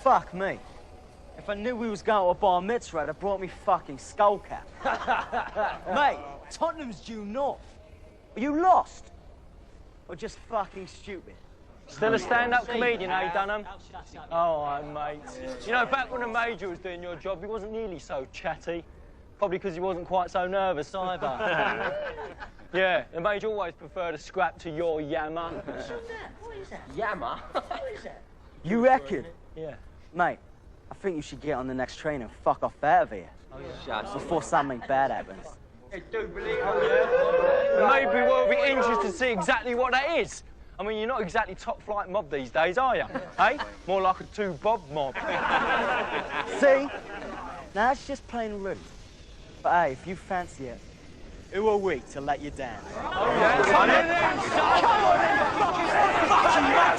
fuck me. If I knew we was going to a bar mitzvah, I'd have brought me fucking skull cap. Mate, Tottenham's due north. Are you lost? Or just fucking stupid? Still a stand-up comedian, eh, Dunham? Oh, mate. You know, back when the Major was doing your job, he wasn't nearly so chatty. Probably because he wasn't quite so nervous either. Yeah, the Major always preferred a scrap to your yammer. What is that? Yammer? What is that? You reckon? Yeah. Mate, I think you should get on the next train and fuck off out of here. Oh, yeah. Before something bad happens. Hey, do believe it. Maybe we'll be interested to see exactly what that is. I mean, you're not exactly top-flight mob these days, are you? Hey? More like a two-bob mob. See? Now, that's just plain rude. But hey, if you fancy it, who are we to let you down? Oh, yeah? Come in then, son! Come on in, fucking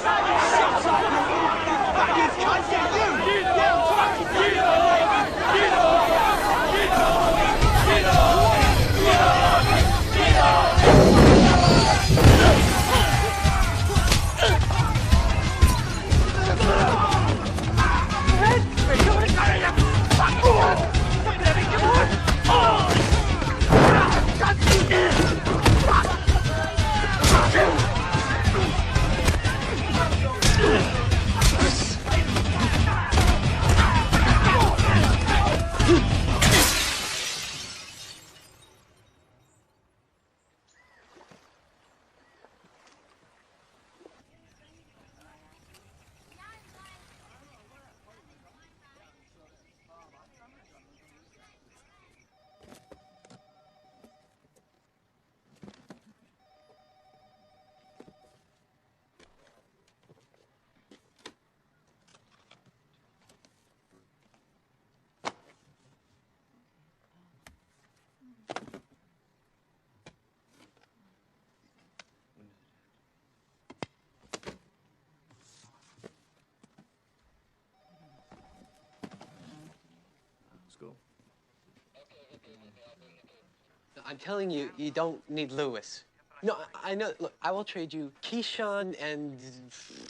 I'm telling you, you don't need Lewis. No, I know. Look, I will trade you Keyshawn and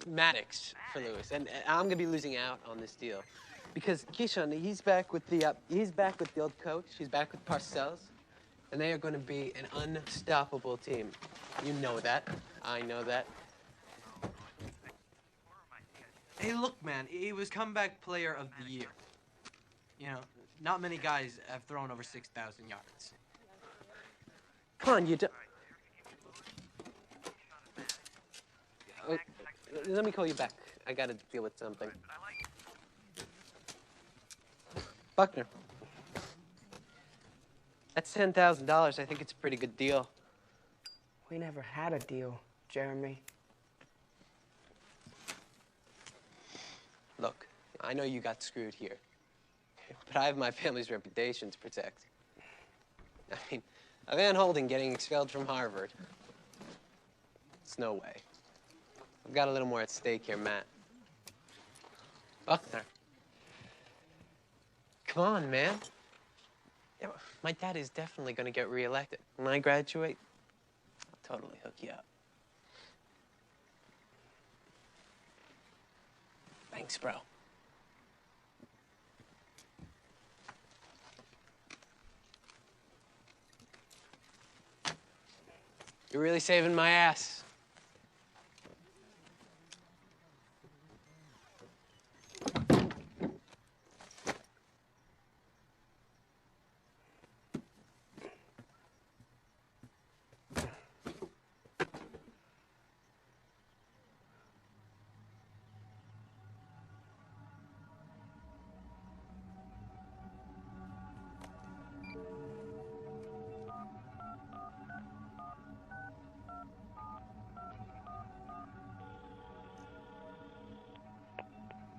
Maddox for Lewis, and I'm gonna be losing out on this deal because Keyshawn, he's back with the old coach. He's back with Parcells, and they are going to be an unstoppable team. You know that. I know that. Hey, look, man, he was comeback player of the year. You know, not many guys have thrown over 6,000 yards. Come on, you do. Let me call you back. I gotta deal with something. Buckner. That's $10,000. I think it's a pretty good deal. We never had a deal, Jeremy. Look, I know you got screwed here, but I have my family's reputation to protect. I mean, a Van Holden getting expelled from Harvard. It's no way. I've got a little more at stake here, Matt. Buckner. Come on, man. Yeah, my dad is definitely going to get reelected. When I graduate, I'll totally hook you up. Thanks, bro. You're really saving my ass.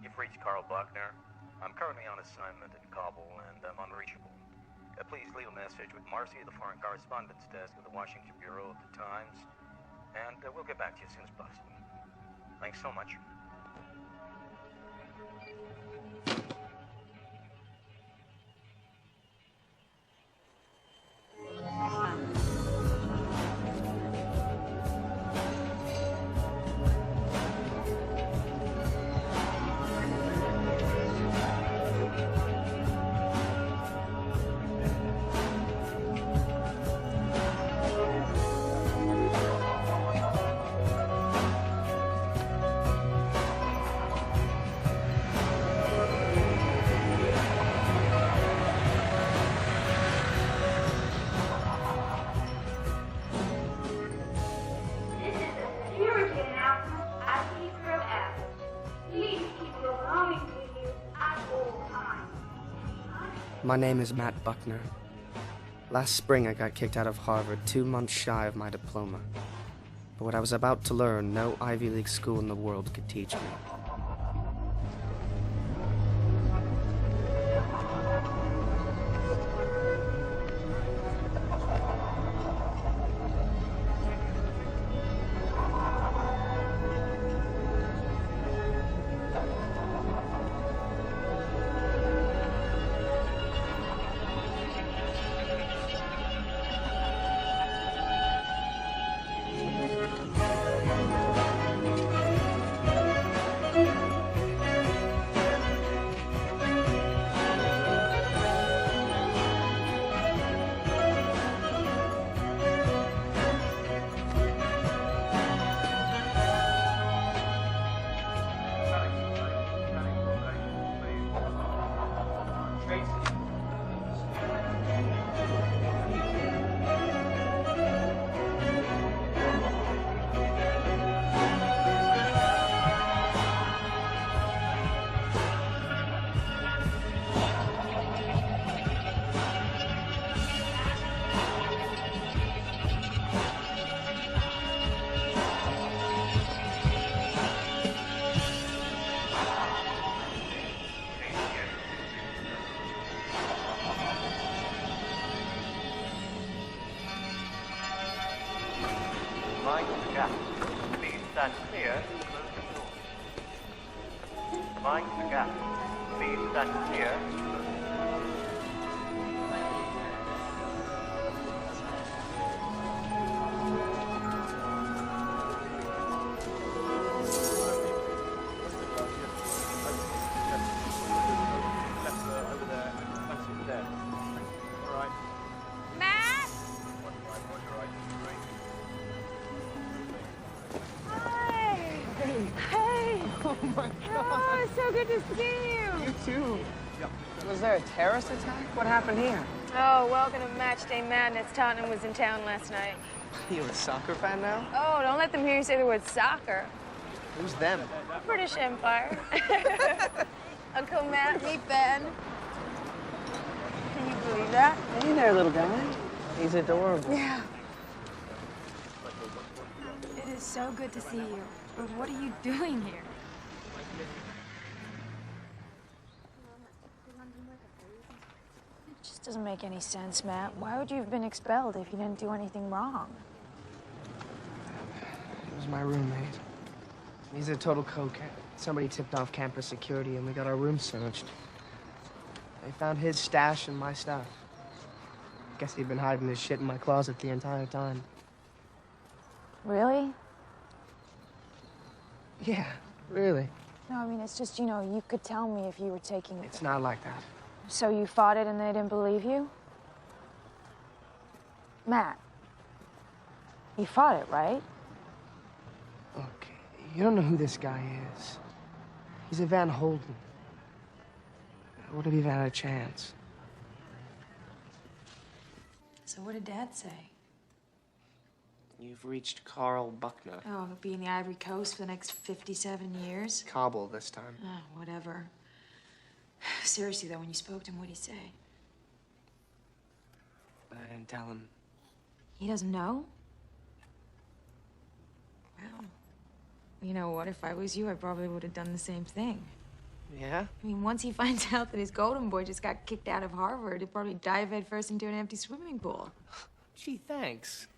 You've reached Carl Buckner. I'm currently on assignment in Kabul and I'm unreachable. Please leave a message with Marcy at the Foreign Correspondence Desk of the Washington Bureau of the Times, and we'll get back to you as soon as possible. Thanks so much. My name is Matt Buckner. Last spring, I got kicked out of Harvard 2 months shy of my diploma. But what I was about to learn, no Ivy League school in the world could teach me. Mind the gap. Please stand clear and close the door. Mind the gap. Please stand clear and close the door. Matt? Hi. Hey. Oh my Oh, so good to see you. You too. Was there a terrorist attack? What happened here? Oh, welcome to Match Day Madness. Tottenham was in town last night. You a soccer fan now? Oh, don't let them hear you say the word soccer. Who's them? British Empire. Uncle Matt, meet Ben. Can you believe that? Hey there, little guy. He's adorable. Yeah. It is so good to see you. But what are you doing here? It just doesn't make any sense, Matt. Why would you have been expelled if you didn't do anything wrong? It was my roommate. He's a total cokehead. Somebody tipped off campus security and we got our room searched. They found his stash and my stuff. Guess he'd been hiding his shit in my closet the entire time. Really? Yeah, really. No, I mean, it's just, you know, you could tell me if you were taking it. It's not like that. So you fought it and they didn't believe you? Matt, you fought it, right? Look, you don't know who this guy is. He's a Van Holden. What if he even had a chance? So what did Dad say? You've reached Carl Buckner. Oh, he'll be in the Ivory Coast for the next 57 years? Kabul this time. Oh, whatever. Seriously, though, when you spoke to him, what'd he say? I didn't tell him. He doesn't know? Well, you know what? If I was you, I probably would have done the same thing. Yeah? I mean, once he finds out that his golden boy just got kicked out of Harvard, he'll probably dive headfirst into an empty swimming pool. Gee, thanks.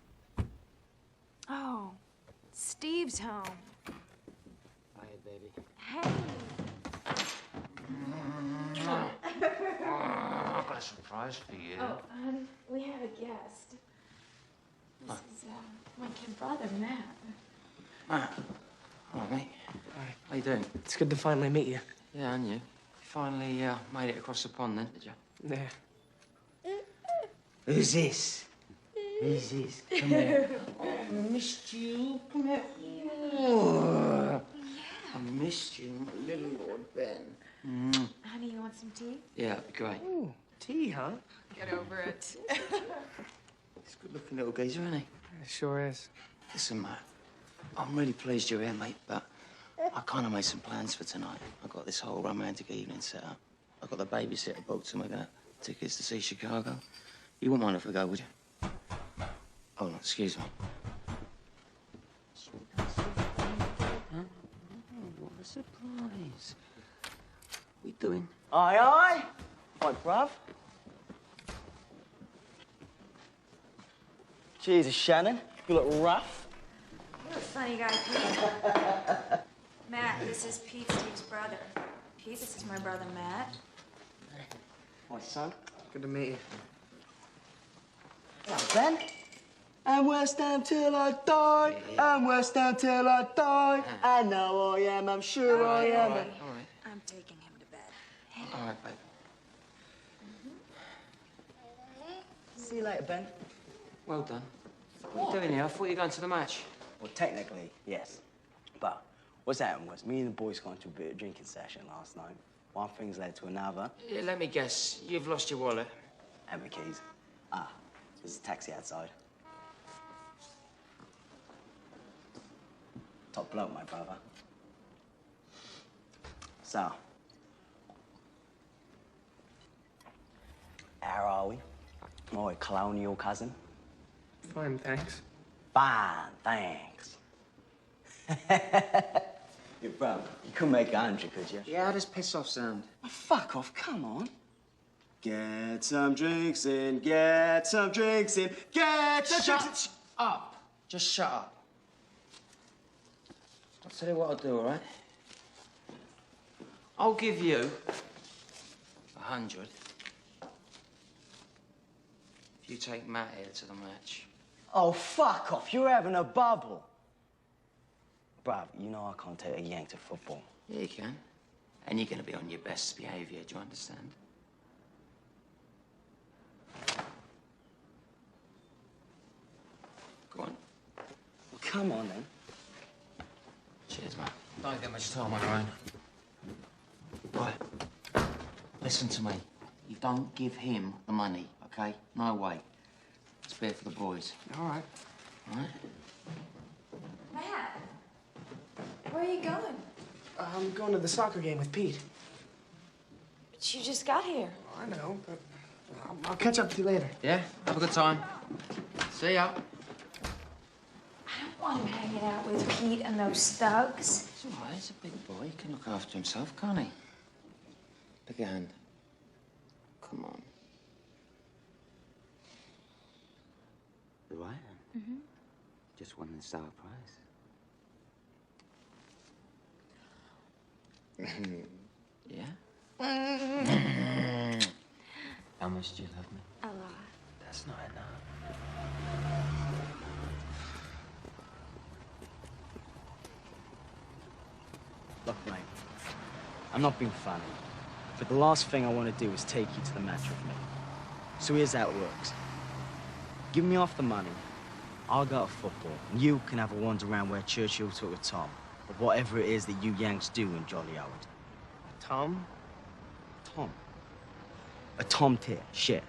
Oh, Steve's home. Hi, baby. Hey. I've got a surprise for you. Oh, honey, we have a guest. This is my kid brother, Matt. All right, mate. Hi. How you doing? It's good to finally meet you. Yeah, and you? Finally made it across the pond then, did you? Yeah. Who's this? Who's this? Come here. Oh, I missed you. Come here. Oh, I missed you, my little Lord Ben. Honey, you want some tea? Yeah, that'd be great. Ooh, tea, huh? Get over it. He's a good-looking little geezer, isn't he? It sure is. Listen, Matt, I'm really pleased you're here, mate, but I kind of made some plans for tonight. I got this whole romantic evening set up. I got the babysitter booked, and we're gonna Tickets to see Chicago. You wouldn't mind if I go, would you? Oh, no, excuse me. Huh? Oh, what a surprise. What are you doing? Aye, aye. Right, bruv. Jesus, Shannon. You look rough. You're a funny guy, Pete. Matt, this is Pete, Steve's brother. Pete, this is my brother, Matt. My son. Good to meet you. Hello, Ben. I'm West Ham till I die. I'm West Ham till I die. I know I am. I'm sure I am. All right. I'm taking him to bed. All right, babe. See you later, Ben. Well done. What are you doing here? I thought you were going to the match. Well, technically, yes. But what's happened was me and the boys got into a bit of drinking session last night. One thing's led to another. Yeah, let me guess. You've lost your wallet. And my keys. Ah, there's a taxi outside. Top bloke, my brother. So, how are we? My colonial cousin. Fine, thanks. Fine, thanks. Your brother, you couldn't make 100, could you? Yeah, how does piss off sound? Oh, fuck off, come on. Get some drinks in, get some drinks in, get some drinks in. Shut up. Just shut up. I'll tell you what I'll do, all right? I'll give you 100 if you take Matt here to the match. Oh, fuck off, you're having a bubble. Bruv, you know I can't take a yank to football. Yeah, you can. And you're going to be on your best behaviour, do you understand? Go on. Well, come on, then. Cheers, mate. Don't get much time on your own. Right. Listen to me. You don't give him the money, okay? No way. Spare for the boys. All right. All right? Matt, where are you going? I'm going to the soccer game with Pete. But you just got here. I know, but I'll catch up with you later. Yeah? Have a good time. See ya. I don't want him hanging out with Pete and those thugs. It's all right. He's a big boy. He can look after himself, can't he? Pick a hand. Come on. The right hand? Mm-hmm. Just won the Star Prize. Yeah? How much do you love me? A lot. That's not enough. Look, mate, I'm not being funny, but the last thing I want to do is take you to the match with me. So here's how it works. Give me off the money, I'll go to football, and you can have a wander around where Churchill took with Tom, or whatever it is that you Yanks do in Jolly Howard. Tom? Tom. A tom tit, shit.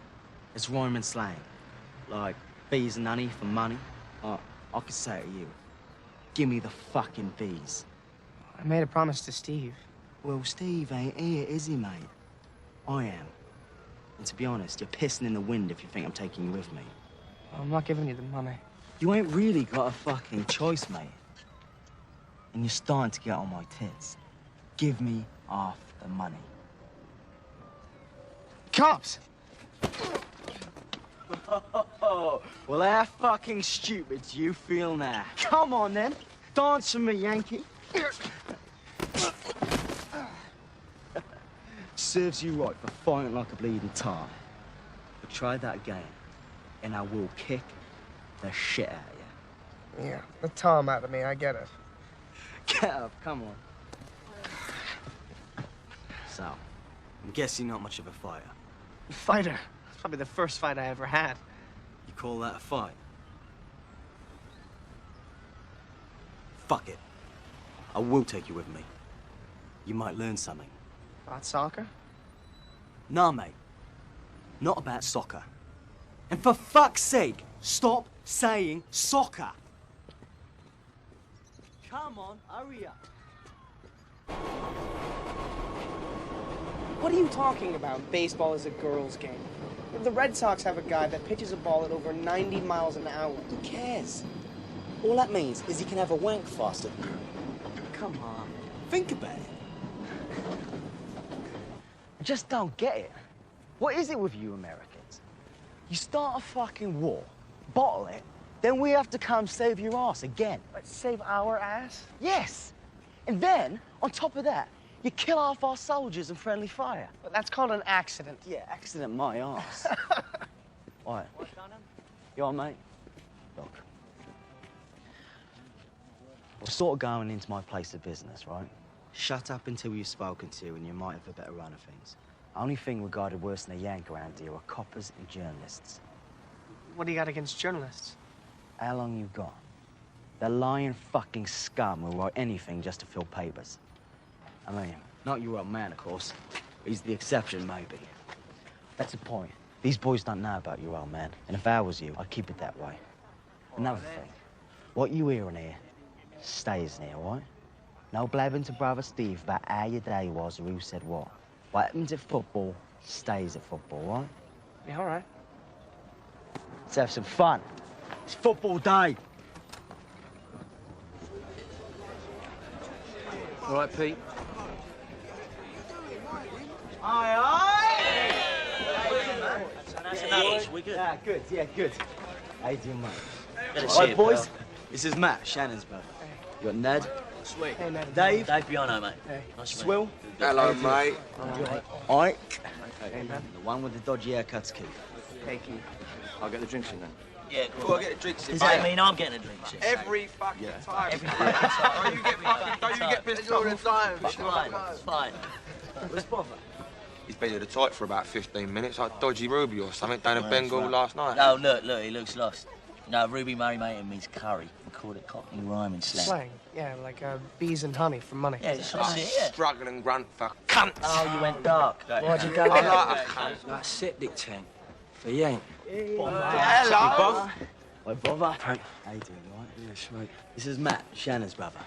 It's rhyme and slang. Like, bees and honey for money. I could say it to you. Give me the fucking bees. I made a promise to Steve. Well, Steve ain't here, is he, mate? I am. And to be honest, you're pissing in the wind if you think I'm taking you with me. I'm not giving you the money. You ain't really got a fucking choice, mate. And you're starting to get on my tits. Give me half the money. Cops! Well, how fucking stupid do you feel now? Come on, then. Dance for me, Yankee. Serves you right for fighting like a bleeding tar. But try that again, and I will kick the shit out of you. Yeah, the Tom out of me, I get it. Get up, come on. So, I'm guessing you're not much of a fighter. Fighter. It's probably the first fight I ever had. You call that a fight? Fuck it. I will take you with me. You might learn something. About soccer? Nah, mate. Not about soccer. And for fuck's sake, stop saying soccer. Come on, hurry up. What are you talking about? Baseball is a girls' game. If the Red Sox have a guy that pitches a ball at over 90 miles an hour. Who cares? All that means is he can have a wank faster. Come on, think about it. I just don't get it. What is it with you Americans? You start a fucking war, bottle it, then we have to come save your ass again. Save our ass? Yes. And then, on top of that, you kill half our soldiers in friendly fire. Well, that's called an accident. Yeah, accident my ass. All right. You all right, mate? Look. We're sort of going into my place of business, right? Shut up until you've spoken to and you might have a better run of things. Only thing regarded worse than a yank around here are coppers and journalists. What do you got against journalists? How long you got? The lying fucking scum will write anything just to fill papers. I mean, not your old man, of course. He's the exception, maybe. That's the point. These boys don't know about your old man, and if I was you, I'd keep it that way. Another thing, what you hearing here stays in here, all right? No blabbing to Brother Steve about how your day was or who said what. What happens at football stays at football, all right? Yeah, all right. Let's have some fun. It's football day. All right, Pete. Aye, Nice. We good? Yeah, good, yeah, good. How you doing, mate? Good to All see right, you, boys. pal. This is Matt, Shannon's brother. You got Ned, Sweet. Hey, Ned. Dave, Dave Piano, mate. Hey. Nice to meet Swill, Hello, mate. Ike, Hey, man. the one with the dodgy haircuts, Keith. Hey, Keith. I'll get the drinks in then. you. Yeah, Oh, cool. I'll get the drinks in. Does that mean I'm getting a drink? Shit? Every fucking time. Every fucking time. Don't you get fucking, don't you get pissed all the time. It's fine. It's fine. Where's Bother? He's been at the tight for about 15 minutes, like Dodgy Ruby or something down in Bengal last night. No, look, he looks lost. No, Ruby marinating means curry. We call it Cockney rhyming slang. Slang. Yeah, like bees and honey for money. Yeah, that's it, yeah. Struggling grunt for cunts. Oh, you went dark. Why'd you go I there? like a cunt. Like septic tank for yank. Hello. Why Bother? How you doing, all right? Yeah, sweet. This is Matt, Shannon's brother.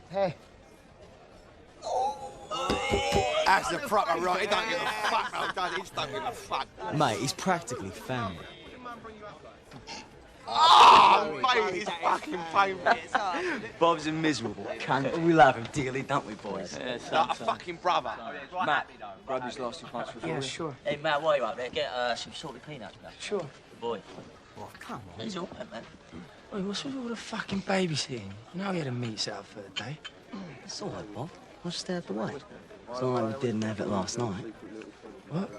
Hey. That's the proper right. He don't give a fuck, though, does he? He don't give a fuck. Mate, he's practically family. Oh, mate, he's fucking painful. Bob's a miserable cunt. We love him dearly, don't we, boys? Like a fucking brother. Matt, grab his last 2 pints for Yeah, sure. Hey, Matt, while you're up there, get some salted peanuts, man. Sure. Good boy. Oh, come on. He's all right, man. Wait, what's with all the fucking babysitting? You know he had a meat set up for the day. It's all right, Bob. I'll stay out the way. It's not like we didn't have it last night. What?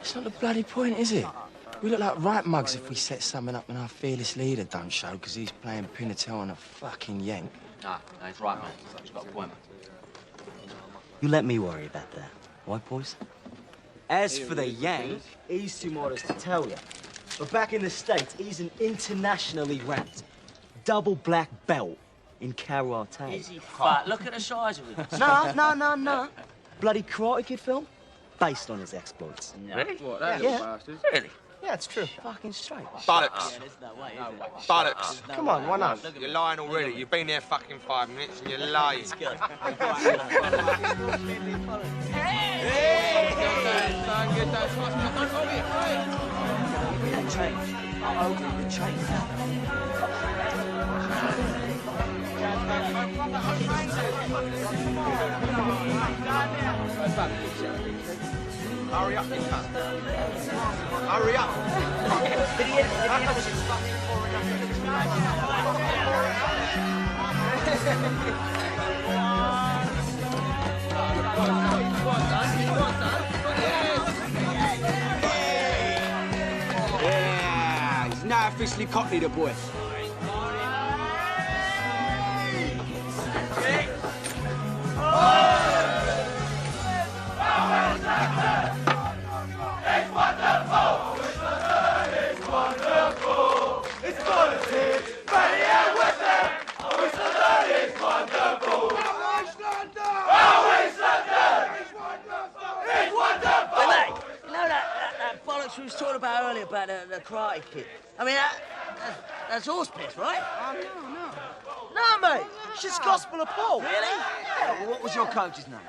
It's not the bloody point, is it? We look like right mugs if we set something up and our fearless leader don't show because he's playing Pinatel on a fucking yank. Nah, he's right, man. He's got a point. You let me worry about that. Right, boys? As for the yank, he's too modest to tell you. But back in the States, he's an internationally ranked double black belt in karate. Is he fat? Look at the size of him. No. Bloody Karate Kid film? Based on his exploits. Really? What, that little bastard? Really? Yeah, it's true. Fucking straight. Bollocks. There's no way, is there? Bollocks. Come on, why not? You're lying already. You've been there fucking 5 minutes and you're lying. It's good. Change. I'll open the change. Hurry up, you cunt. Hurry up. Yeah, he's now officially Cockney, the boy. That bollocks we was talking about earlier about the Karate Kid. I mean, that's horse piss, right? No, mate. Shit's gospel of Paul. Really? Yeah, well, what was your coach's name?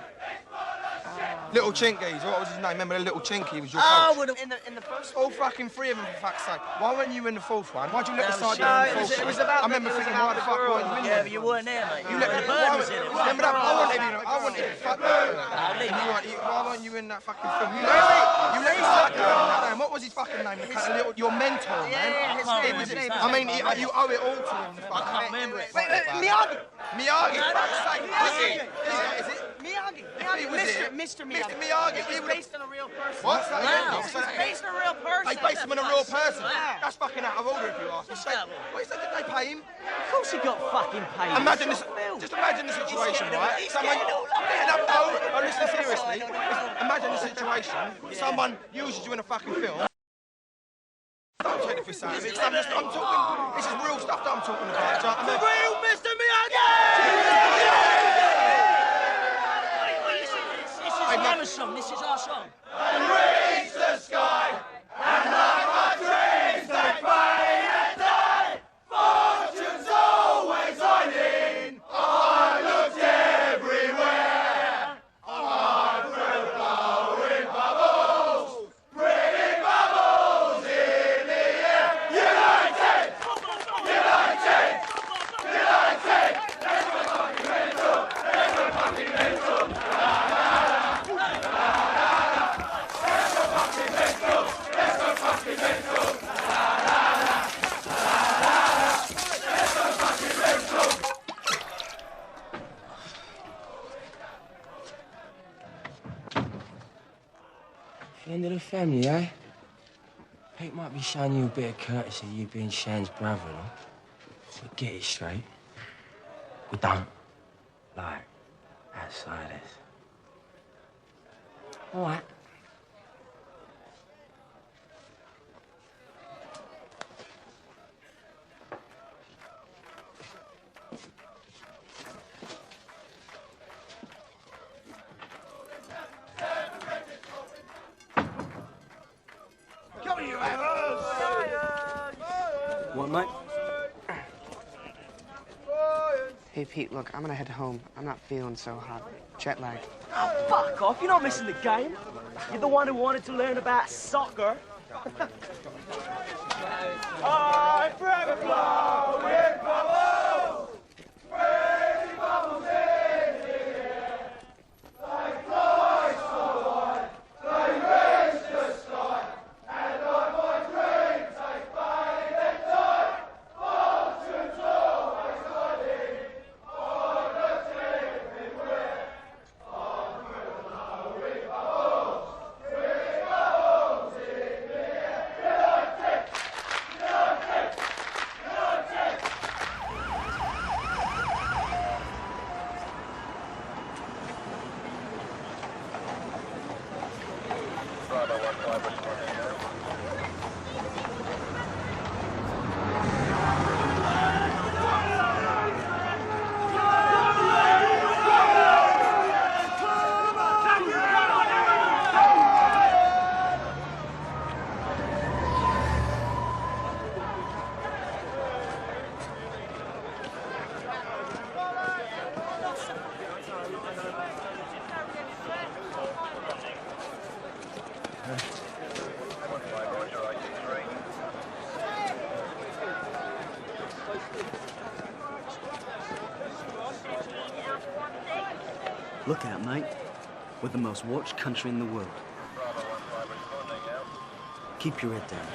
Little Chinkies. What was his name? Remember the little Chinky? He was your Oh, coach. well, in the first All fucking three of them, for fuck's sake. Why weren't you in the fourth one? Why'd you let the side No, in the it was- fourth it was one? about I remember the- it was thinking, about why the the fuck girl. weren't you in Yeah, there? but you weren't there, mate. You let The the bird why was would- in it. Remember that? I wanted you. I wanted you. Fuck why weren't you in that fucking film? You let that girl in that name. What was his fucking name? The kind of little, your mentor, man. Yeah, his name was his name. I mean, you owe it all to him. I can't remember it. Miyagi. Miyagi. No, no, Miyagi. Miyagi. Is it? Miyagi. He was it. Mr. Mr. Miyagi. He was based on a real person. What's that? Wow. He's based on a real person. They based him on a real person. Wow. That's fucking out of order if you ask me. What is that? Did they pay him? Of course he got fucking paid. Imagine this. Just imagine the situation, right? Someone. No, listen seriously. Imagine the situation. Someone uses you in a fucking film. Don't take it for science. I'm talking. This is real stuff that I'm talking about. So, I mean, real Mr. Miyagi. This is Mama's song. This is our song. And reach the sky, and like my dreams, they fade and die. Fortune's always shining. I looked everywhere. I felt blowing bubbles, bringing bubbles in the air. United, united, united. Let's go fucking mental. Let's go fucking mental. Friend of the family, eh? Pete might be showing you a bit of courtesy, you being Shan's brother-in-law. But get it straight. We don't like outsiders. All right. What, mate? Hey, Pete, look, I'm gonna head home. I'm not feeling so hot. Jet lag. Oh, fuck off. You're not missing the game. You're the one who wanted to learn about soccer. I forever blow with bubbles, crazy bubbles in the air. Like flies so high, they reach the sky, and like my dreams, they fade and die. Fortune's always shining, I looked everywhere. I feel blowing bubbles, bringing bubbles in the air. United, united, united. Look out, mate. We're the most watched country in the world. Keep your head down.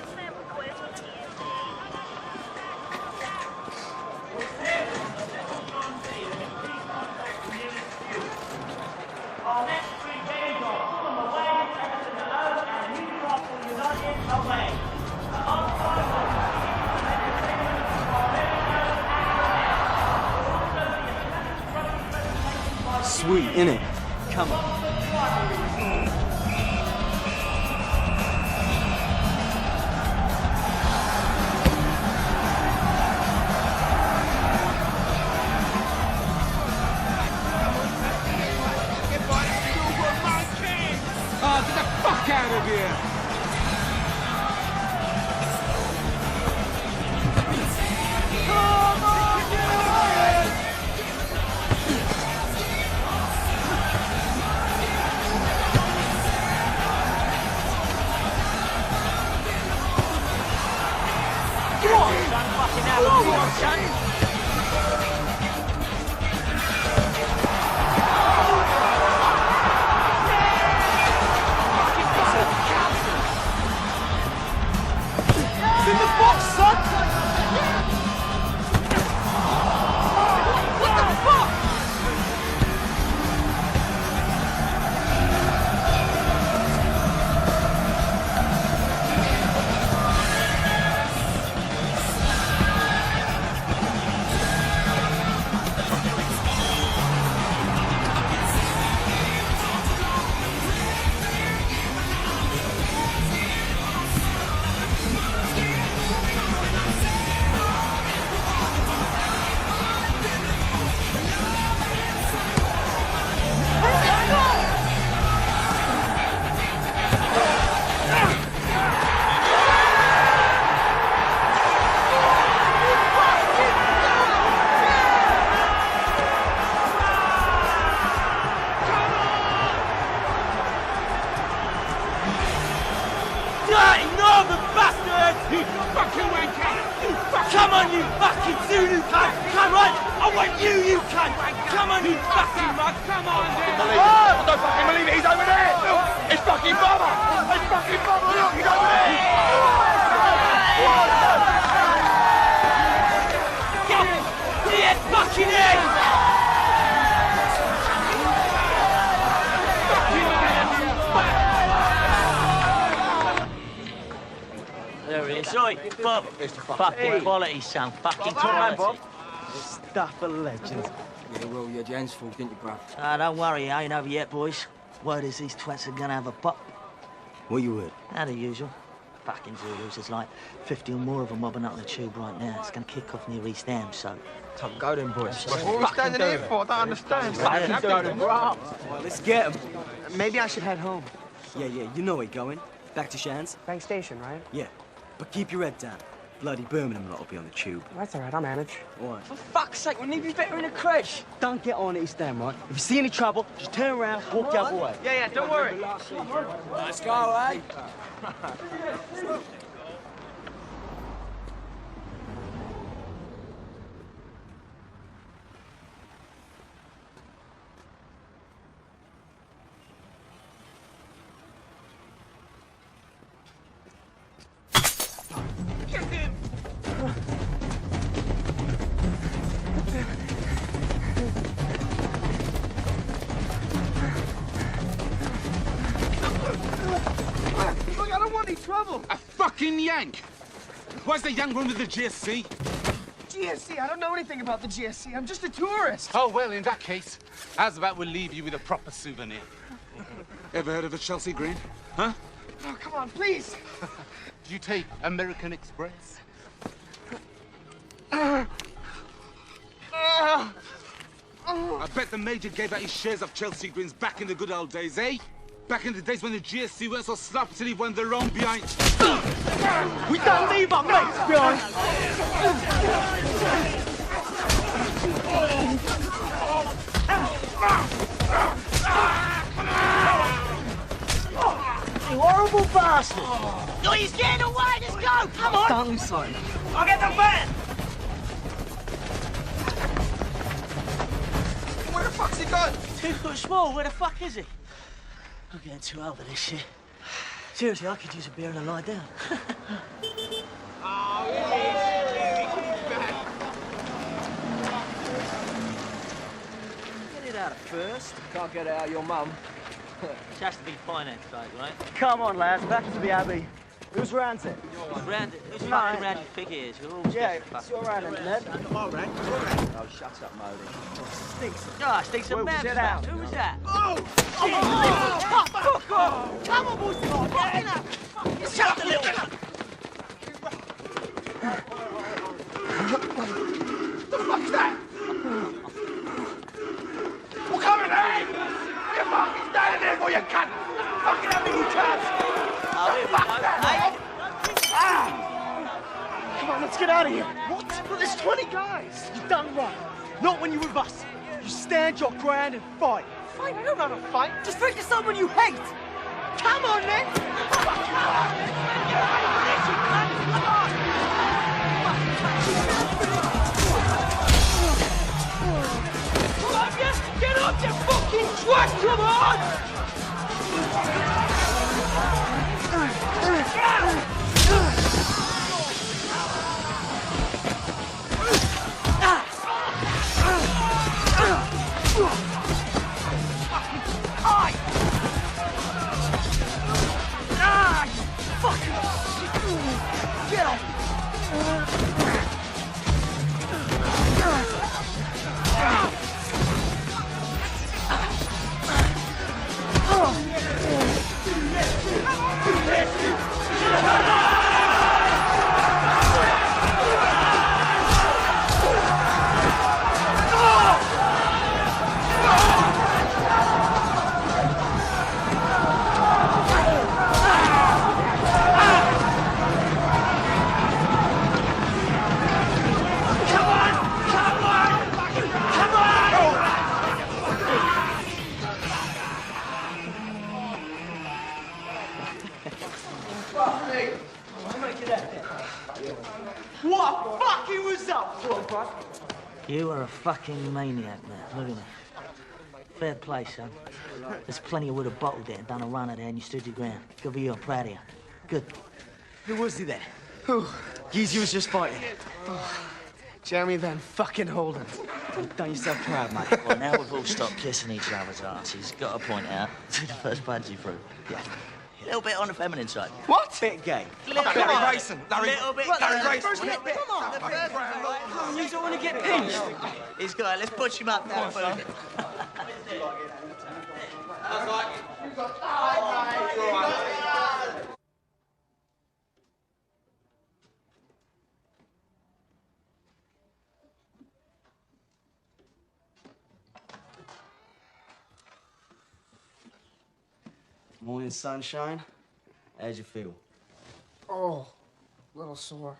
Sweet, innit? Come on. Oh, get the fuck out of here! fucking hell. Come on, son. In the box, son! What the fuck? Come on, you fucking Zulu cunt! Come on! I want you cunt! Come on, you fucking mug! Come on, then! I don't fucking believe it, he's over there! Look, it's fucking Bubba! It's fucking Bubba, look, he's over there! Get him! Get fucking in! There he is. Oi, Bob. Fucking quality, son. Fucking quality. Stuff of legends. Yeah, well, you had your hands full, didn't you, bruv? Don't worry, I ain't over yet, boys. Word is these twats are gonna have a pop. What you heard? How the usual. Fucking Zulus. There's like 50 or more of them mobbing up the tube right now. It's gonna kick off near East Ham, so... Top, go then, boys. What are we standing here for? I don't understand. Well, let's get him. Maybe I should head home. Yeah, you know where you're going. Back to Shan's? Bank Station, right? Yeah, but keep your head down. Bloody Birmingham lot will be on the tube. That's all right, I'll manage. All right. For fuck's sake, we need you better in the creche. Don't get on East Ham, right? If you see any trouble, just turn around, walk the other way. Yeah, don't worry. Let's go, eh? Look, I don't want any trouble. A fucking Yank! Where's the young one with the GSC? GSC? I don't know anything about the GSC. I'm just a tourist. Oh, well, in that case, how's about we'll leave you with a proper souvenir? Ever heard of the Chelsea Green? Huh? Oh, come on, please. Do you take American Express? I bet the Major gave out his shares of Chelsea Greens back in the good old days, eh? Back in the days when the GSC weren't so sloppy till he went the wrong behind. We don't leave our mates behind. You horrible bastard! Oh, he's getting away! Let's go! Come on! Don't lose sight. I'll get the van! Where the fuck's he gone? 2 foot small, where the fuck is he? I'm getting too old for this shit. Seriously, I could use a beer and a lie down. Get it out first. Can't get it out of your mum. It has to be finance, right? Come on, lads, back to the Abbey. Who's round it? Who's fucking round your fig ears? You're all Yeah, fucking it's your round, isn't it? Oh, shut up, Modi. Stinks. Ah, stinks of Well, man sit stuff. down. Who was that? Fuck off! Come on, boys, get in up! Shut the little... The fuck's that? Well, come in, eh? You fucking standing there for your cunt! Fucking having you chance! Come on, let's get out of here. What? Well, there's 20 guys. You've done right. Not when you're with us. You stand your ground and fight. Fight? I don't know how to fight. Just fight to someone you hate. Come on, then. Come on! What fucking was up? You are a fucking maniac, man. Look at me. Fair play, son. There's plenty of would have bottled it and done a runner there, and you stood your ground. Good for you. I'm proud of you. Good. Who was he then? Who? Geezy was just fighting. Jeremy Van fucking Holden. Done yourself proud, mate. Well, now we've all stopped kissing each other's asses. Got to point out to the first punch you threw. Yeah. A little bit on the feminine side. What? Bit gay. Larry Grayson. Larry Grayson. Come on. You don't want to get pinched. He's got it. Let's push him up now, food. Morning sunshine. How'd you feel? Oh, a little sore.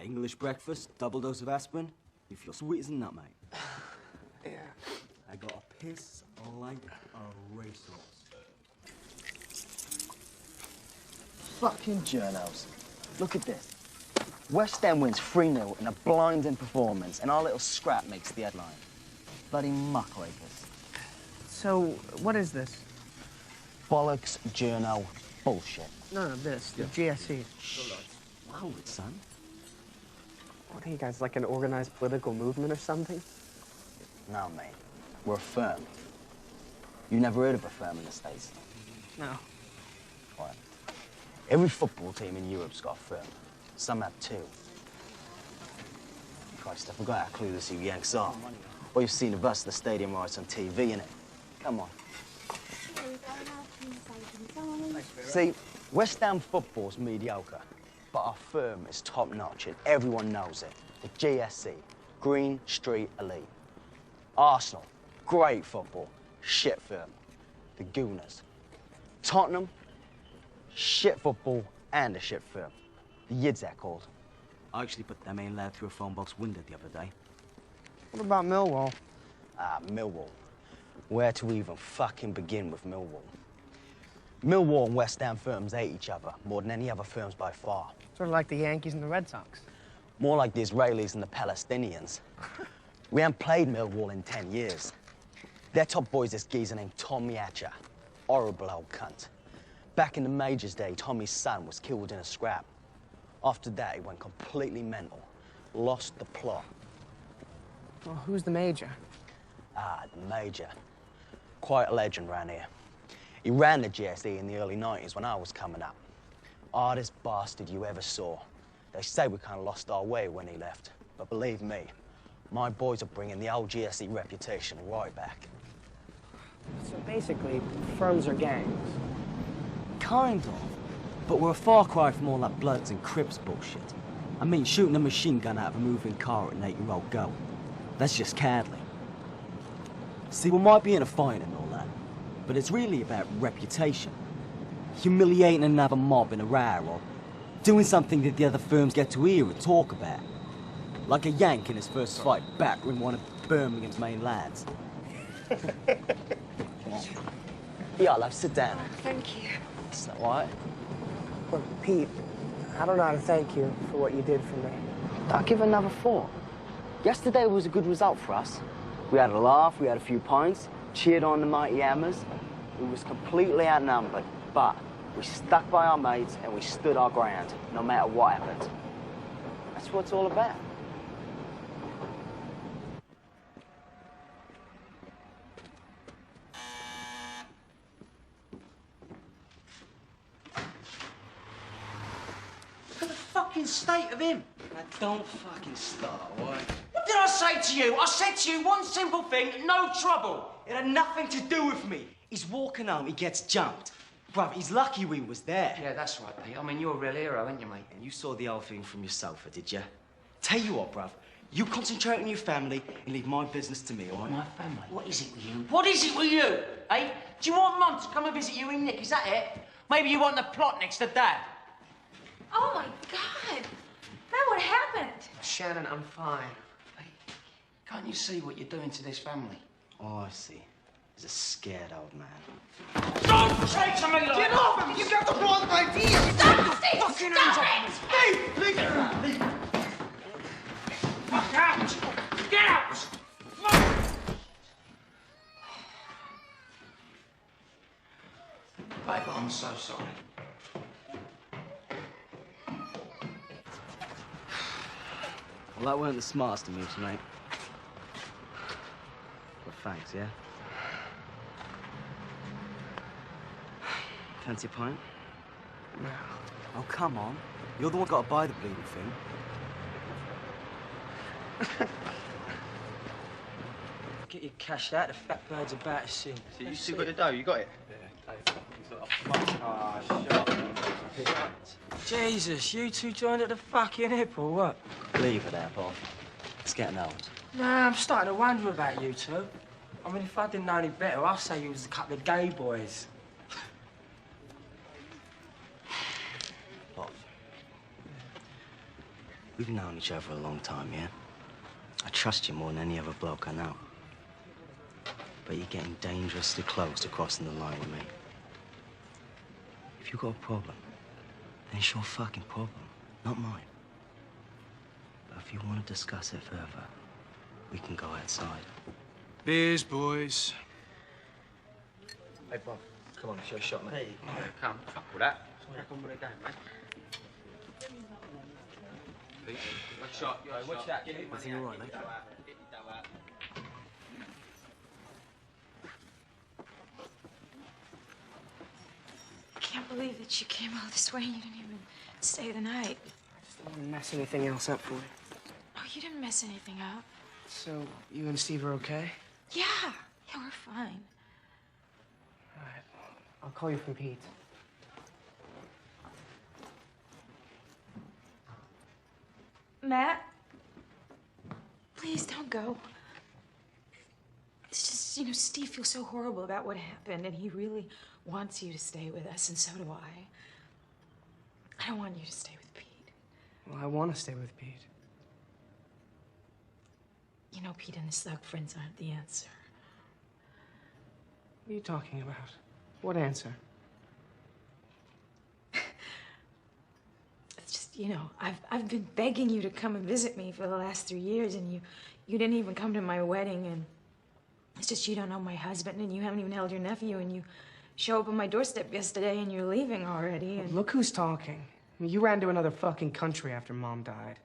English breakfast, double dose of aspirin. You feel sweet as a nut, mate. Yeah. I got a piss like a racehorse. Fucking journos. Look at this. West End wins 3-0 in a blinding performance, and our little scrap makes the headline. Bloody muckrakers. So, what is this? Bollocks, journo, bullshit. No, this, the GSE. Hold it, son. What are you guys, like an organized political movement or something? No, mate. We're a firm. You never heard of a firm in the States? No. Right. Every football team in Europe's got a firm. Some have two. Christ, I forgot how clueless you Yanks are. Well, you've seen of us, the stadium rights on TV, innit? Come on. See, West Ham football's mediocre, but our firm is top-notch and everyone knows it. The GSC, Green Street Elite. Arsenal, great football, shit firm. The Gooners. Tottenham, shit football and a shit firm. The Yids, they're called. I actually put their main lad through a phone box window the other day. What about Millwall? Millwall. Where to even fucking begin with Millwall? Millwall and West Ham firms hate each other more than any other firms by far. Sort of like the Yankees and the Red Sox. More like the Israelis and the Palestinians. We haven't played Millwall in 10 years. Their top boy's this geezer named Tommy Hatcher. Horrible old cunt. Back in the Majors' day, Tommy's son was killed in a scrap. After that, he went completely mental. Lost the plot. Well, who's the Major? The Major. Quite a legend around here. He ran the GSE in the early 90s when I was coming up. Hardest bastard you ever saw. They say we kind of lost our way when he left. But believe me, my boys are bringing the old GSE reputation right back. So basically, firms are gangs. Kind of. But we're a far cry from all that Bloods and Crips bullshit. I mean, shooting a machine gun out of a moving car at an 8-year-old girl. That's just caddling. See, we might be in a fight and all that, but it's really about reputation. Humiliating another mob in a row, or doing something that the other firms get to hear and talk about. Like a Yank in his first fight battering one of Birmingham's main lads. Yeah, love, sit down. Thank you. Is that right? Look, Pete, I don't know how to thank you for what you did for me. I'll give another thought. Yesterday was a good result for us. We had a laugh, we had a few pints, cheered on the mighty Hammers. We was completely outnumbered, but we stuck by our mates and we stood our ground, no matter what happened. That's what it's all about. fucking state of him. Now, don't fucking start, all right? What did I say to you? I said to you one simple thing, no trouble. It had nothing to do with me. He's walking home, he gets jumped. Bruv, he's lucky we was there. Yeah, that's right, Pete. I mean, you're a real hero, ain't you, mate? And you saw the whole thing from your sofa, did you? Tell you what, bruv. You concentrate on your family and leave my business to me, all right? My family? What is it with you? What is it with you? Eh? Do you want Mum to come and visit you in Nick? Is that it? Maybe you want the plot next to Dad? Oh, my God. Matt, what happened? Shannon, I'm fine. Hey, can't you see what you're doing to this family? Oh, I see. He's a scared old man. Don't say to me like Get off him! You got the wrong idea! Stop, Steve! Fucking Stop hands it! off me! Steve! Leave it! Leave it! Fuck out! Get out! Babe, I'm so sorry. Well, that weren't the smartest of moves, mate. But thanks, yeah? Fancy a pint? No. Oh, come on. You're the one got to buy the bleeding thing. Get your cash out. The fat bird's about to sing. So you still got the dough? You got it? Jesus, you two joined at the fucking hip or what? Leave it there, Bob. It's getting old. Nah, I'm starting to wonder about you two. I mean, if I didn't know any better, I'd say you was a couple of gay boys. Bob. We've known each other a long time, yeah? I trust you more than any other bloke I know. But you're getting dangerously close to crossing the line with me. If you've got a problem, then it's your fucking problem, not mine. But if you want to discuss it further, we can go outside. Beers, boys. Hey, Bob, come on, show a shot, mate. Hey, come, fuck with that. Crack on with the game, mate. Pete, one shot, watch that. Everything all right, mate? I can't believe that you came all this way and you didn't even stay the night. I just don't want to mess anything else up for you. Oh, you didn't mess anything up. So, you and Steve are okay? Yeah, we're fine. All right. I'll call you from Pete. Matt, please don't go. It's just, you know, Steve feels so horrible about what happened, and he really wants you to stay with us, and so do I. I don't want you to stay with Pete. Well, I want to stay with Pete. You know, Pete and his thug friends aren't the answer. What are you talking about? What answer? It's just, you know, I've been begging you to come and visit me for the last 3 years, and you didn't even come to my wedding, and it's just you don't know my husband, and you haven't even held your nephew, and you show up on my doorstep yesterday, and you're leaving already, and... Look who's talking. I mean, you ran to another fucking country after Mom died.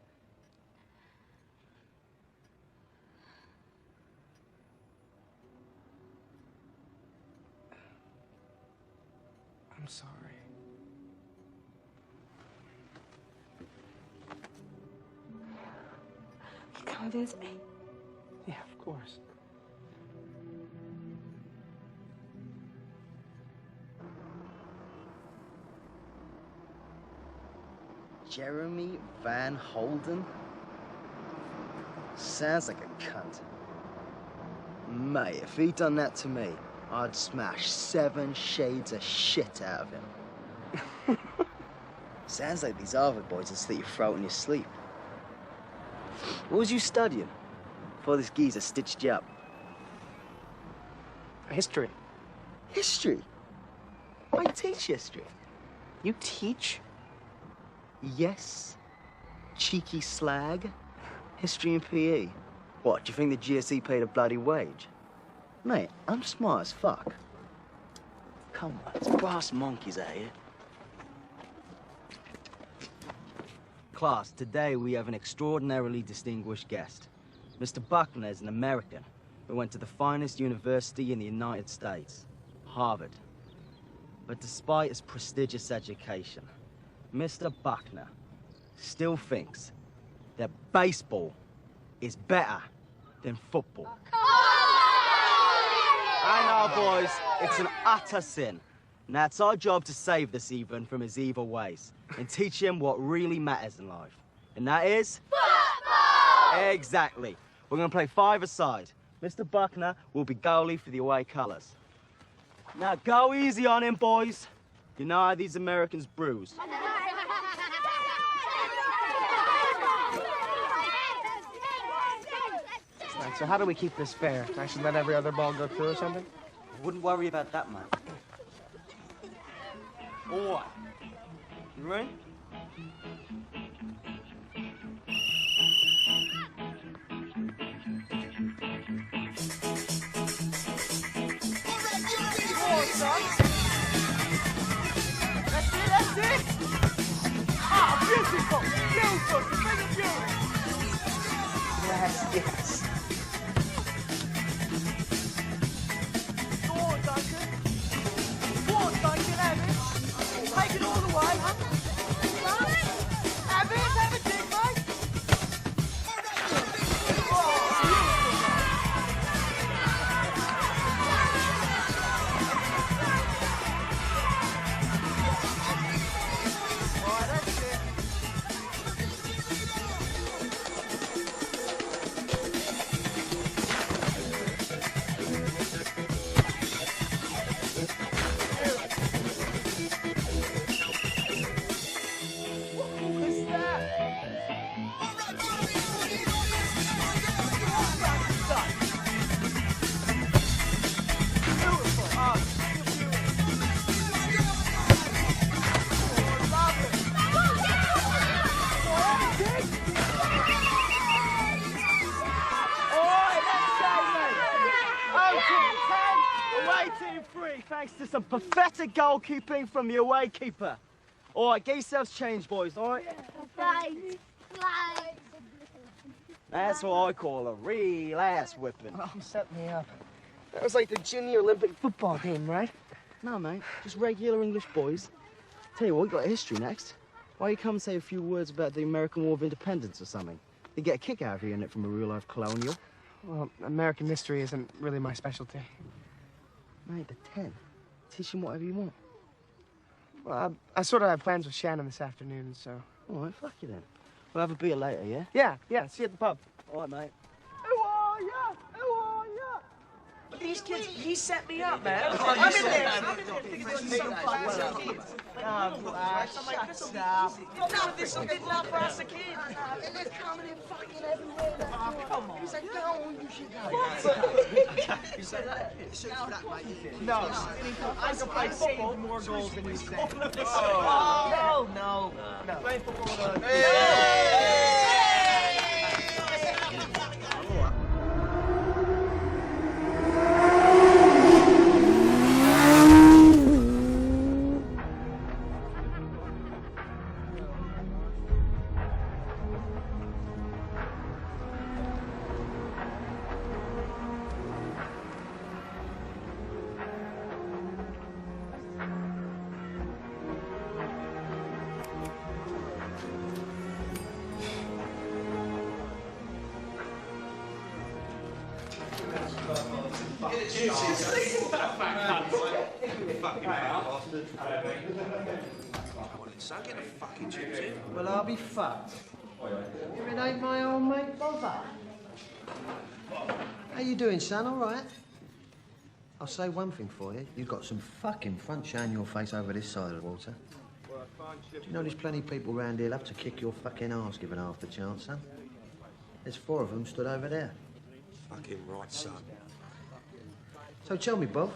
I'm sorry. You come visit me? Yeah, of course. Jeremy Van Holden? Sounds like a cunt. Mate, if he'd done that to me, I'd smash 7 shades of shit out of him. Sounds like these Harvard boys will slit your throat in your sleep. What was you studying before this geezer stitched you up? History. History? I teach history. You teach? Yes. Cheeky slag. History and PE. What, do you think the GSE paid a bloody wage? Mate, I'm smart as fuck. Come on, it's brass monkeys out here. Class, today we have an extraordinarily distinguished guest. Mr. Buckner is an American who went to the finest university in the United States, Harvard. But despite his prestigious education, Mr. Buckner still thinks that baseball is better than football. I know, boys, it's an utter sin. And that's our job to save this Ethan from his evil ways and teach him what really matters in life. And that is... football! Exactly. We're going to play 5-a-side. Mr. Buckner will be goalie for the away colours. Now, go easy on him, boys. You know how these Americans bruise. Right, so how do we keep this fair? I should let every other ball go through or something? Wouldn't worry about that, man. All right. You ready? That's it! Ah, beautiful! Beautiful! Bring it beautiful! Yes, yes. Go on, Duncan. Go on, Duncan, have it. Take it all the way. Have it, dig, mate. Thanks to some pathetic goalkeeping from the away keeper. All right, get yourselves changed, boys, all right? Right. That's what I call a real ass whipping. Oh, set me up. That was like the junior Olympic football team, right? No, mate, just regular English boys. Tell you what, we got history next. Why you come and say a few words about the American War of Independence or something? You get a kick out of hearing it from a real-life colonial. Well, American history isn't really my specialty. Mate, the 10. Teach him whatever you want. Well, I sort of have plans with Shannon this afternoon, so... All right, fuck you then. We'll have a beer later, yeah? Yeah, see you at the pub. All right, mate. Who are ya? Who are ya? These kids, he set me up, man. I'm in there. Shut up. No, this is good enough for us kids. And they're coming in fucking everywhere. Come on. He's like, no, you should go. You say that? Shoot for that, mate. No, I can play football more goals than you say. No. Play football. Well, I'll be fucked. If it ain't my old mate Bother. How you doing, son? All right? I'll say one thing for you. You've got some fucking front show in your face over this side of the water. Do you know there's plenty of people round here love to kick your fucking arse given half the chance, son? There's 4 of them stood over there. Fucking right, son. So tell me, Bob,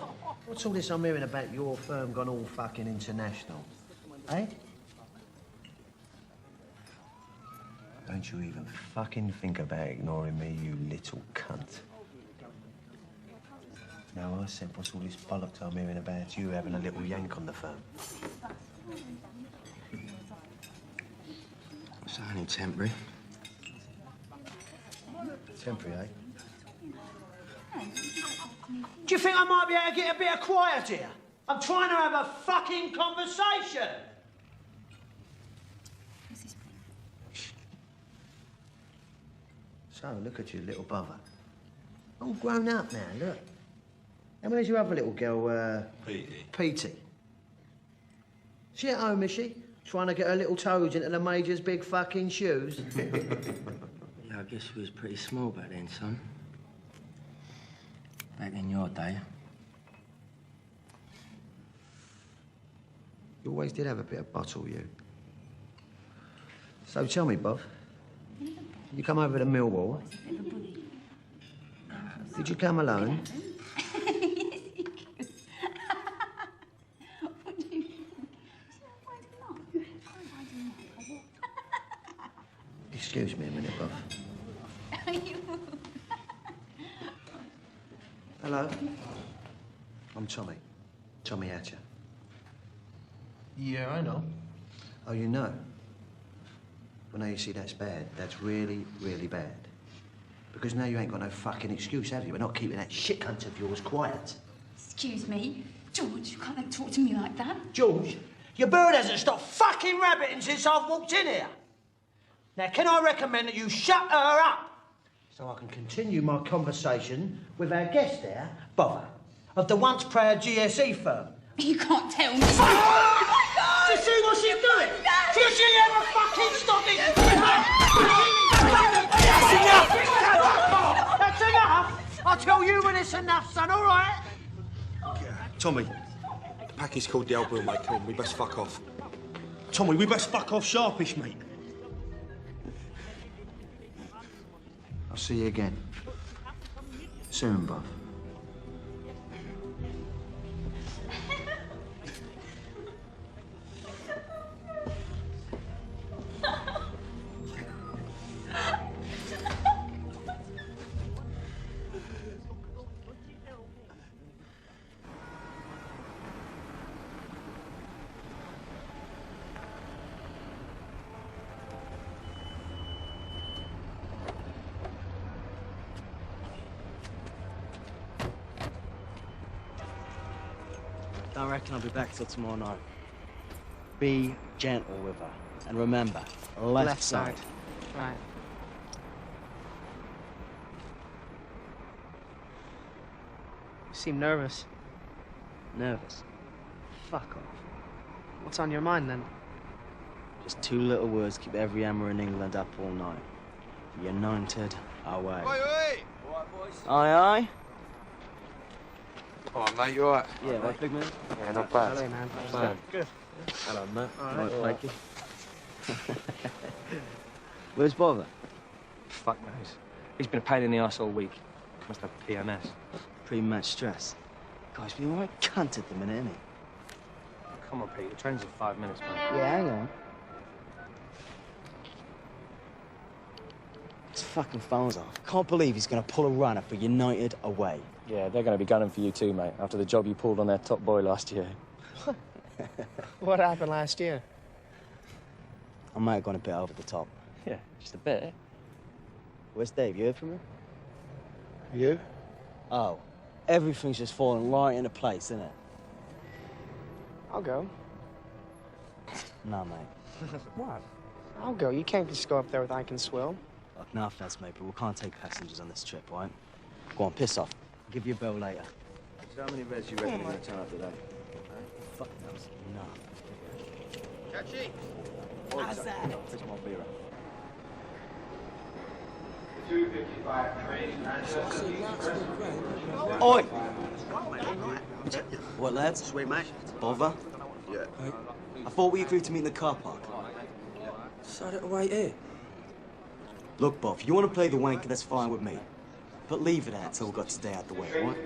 what's all this I'm hearing about your firm gone all fucking international? Eh? Don't you even fucking think about ignoring me, you little cunt. No, I said, what's all this bollocks I'm hearing about you having a little yank on the firm? It's only temporary. Temporary, eh? Do you think I might be able to get a bit of quiet here? I'm trying to have a fucking conversation. So, look at you, little bother. All grown up now, look. How many's your other little girl, Petey? She at home, is she? Trying to get her little toes into the Major's big fucking shoes? Yeah, I guess she was pretty small back then, son. Back in your day. You always did have a bit of bottle, you. So tell me, Bob, you come over to Millwall. Did you come alone? Excuse me a minute, Bob. Hello? I'm Tommy. Tommy Hatcher. Yeah, I know. Oh, you know? Well, now you see, that's bad. That's really, really bad. Because now you ain't got no fucking excuse, have you? We're not keeping that shit cunt of yours quiet. Excuse me? George, you can't talk to me like that. George, your bird hasn't stopped fucking rabbiting since I've walked in here. Now, can I recommend that you shut her up? So I can continue my conversation with our guest there, Bother, of the once proud GSE firm. You can't tell me. Oh my God! You see what she's doing? No! Should she ever fucking stop this? That's enough! That's enough! I'll tell you when it's enough, son, all right? Tommy, the package called the Albion, mate. Come on, we best fuck off. Tommy, we best fuck off sharpish, mate. I'll see you again. Soon, Bob. Don't reckon I'll be back till tomorrow night. Be gentle with her. And remember, left side. Right. You seem nervous. Nervous? Fuck off. What's on your mind, then? Just two little words keep every hammer in England up all night. United away. Oi, oi! All right, boys. Aye, aye. All right, mate, you all right? Yeah, right, big man. Yeah, not bad. Hello, man. Not bad. Good. Hello, mate. All right. Thank you. Where's Bother? Fuck knows. He's been a pain in the ass all week. Must have PMS. Pre-match stress. Gosh, being right cunt at the minute, isn't he? Come on, Pete. The train's in 5 minutes, mate. Yeah, hang on. His fucking phone's off. Can't believe he's gonna pull a runner for United away. Yeah, they're going to be gunning for you too, mate, after the job you pulled on their top boy last year. What happened last year? I might have gone a bit over the top. Yeah, just a bit. Where's Dave? You heard from him? You? Oh, everything's just falling right into place, isn't it? I'll go. Nah, mate. What? I'll go. You can't just go up there with Ike and Swill. Look, no offense, mate, but we can't take passengers on this trip, all right? Go on, piss off. I'll give you a bell later. So how many reds you reckon you're going to turn up today? Fuck knows. Enough. Catchy. How's that? Where's my beer? 255 train. Oi! What, lads? Sweet, mate. Bother? Yeah. I thought we agreed to meet in the car park. So I don't wait here. Look, Bob, if you want to play the wanker, that's fine with me. But leave it at till we've got to stay out the way, all right?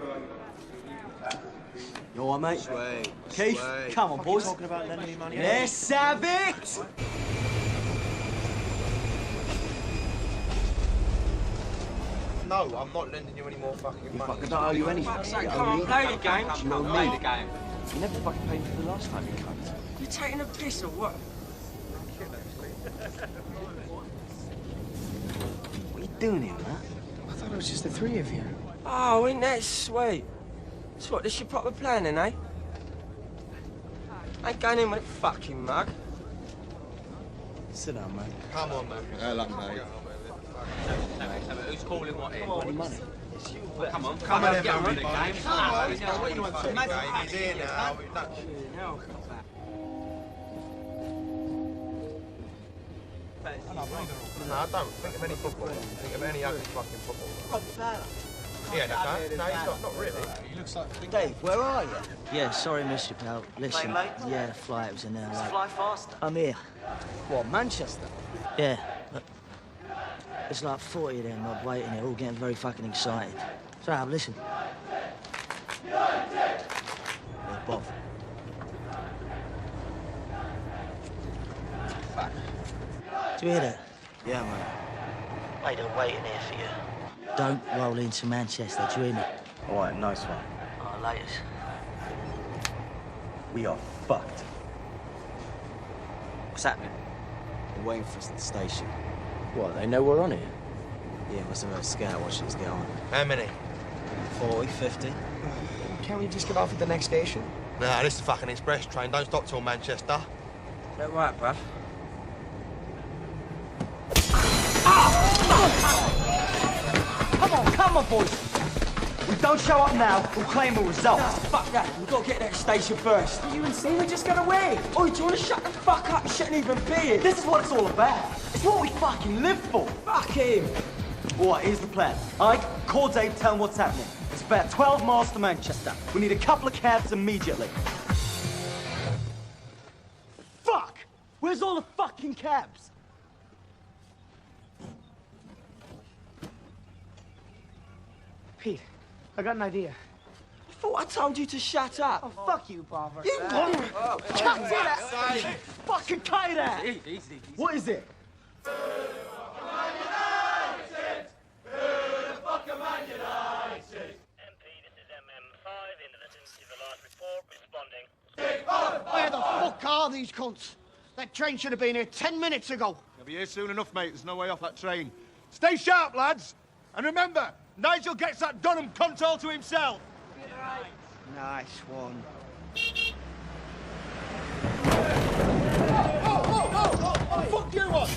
You all right, mate? Sway. Keith, Sway. come on, boys. Talking about lending me money. Let's have it! No, I'm not lending you any more fucking money. I don't owe you anything. Come on, play the game. You know Play me. the game. You never fucking paid for the last time, you cunt. You're taking a piss or what? What are you doing here, man? I thought it was just the three of you. Oh, ain't that sweet? So what, this your proper plan then, eh? I ain't going in with a fucking mug. Sit down, mate. Come on, man. Hello, mate. Who's calling what in? Any money? Come on, Come on, get on man. with the game. Come on, what do you want to do? He's here now. No, I don't think of any football. Think of any ugly fucking football. Yeah, no, he's not really. He looks like... Dave, where are you? Yeah, sorry, Mr. Pal. Listen, Plane late? yeah, the flight was an hour late. Fly faster. I'm here. What, Manchester? Yeah, but there's like 40 of them not waiting here, all getting very fucking excited. So, listen. Yeah, Bob. Fuck. Do you hear that? Yeah, man. Mate, they're waiting here for you. Don't roll into Manchester, do you hear me? All right, nice one. Oh, laters. We are fucked. What's happening? They're waiting for us at the station. What, they know we're on here? Yeah, must have had a scout watching us get on. How many? 40, 50. Can't we just get off at the next station? Nah, this is a fucking express train. Don't stop till Manchester. That right, bruv? Come on, boys. We don't show up now, we'll claim a result. Fuck that. We've got to get to that station first. You insane? We just got away. Oh, do you want to shut the fuck up? You shouldn't even be here. This is what it's all about. It's what we fucking live for. Fuck him. All right, here's the plan. Ike, call Dave, tell him what's happening. It's about 12 miles to Manchester. We need a couple of cabs immediately. Fuck! Where's all the fucking cabs? Pete, I got an idea. I thought I told you to shut up. Oh, fuck you, Bobber. You want me? Cut it! Fucking cut it out! What is it? Where the fuck are these cunts? That train should have been here 10 minutes ago. They'll be here soon enough, mate. There's no way off that train. Stay sharp, lads. And remember, Nigel gets that Dunham cunt all to himself. Nice one. Fuck you on!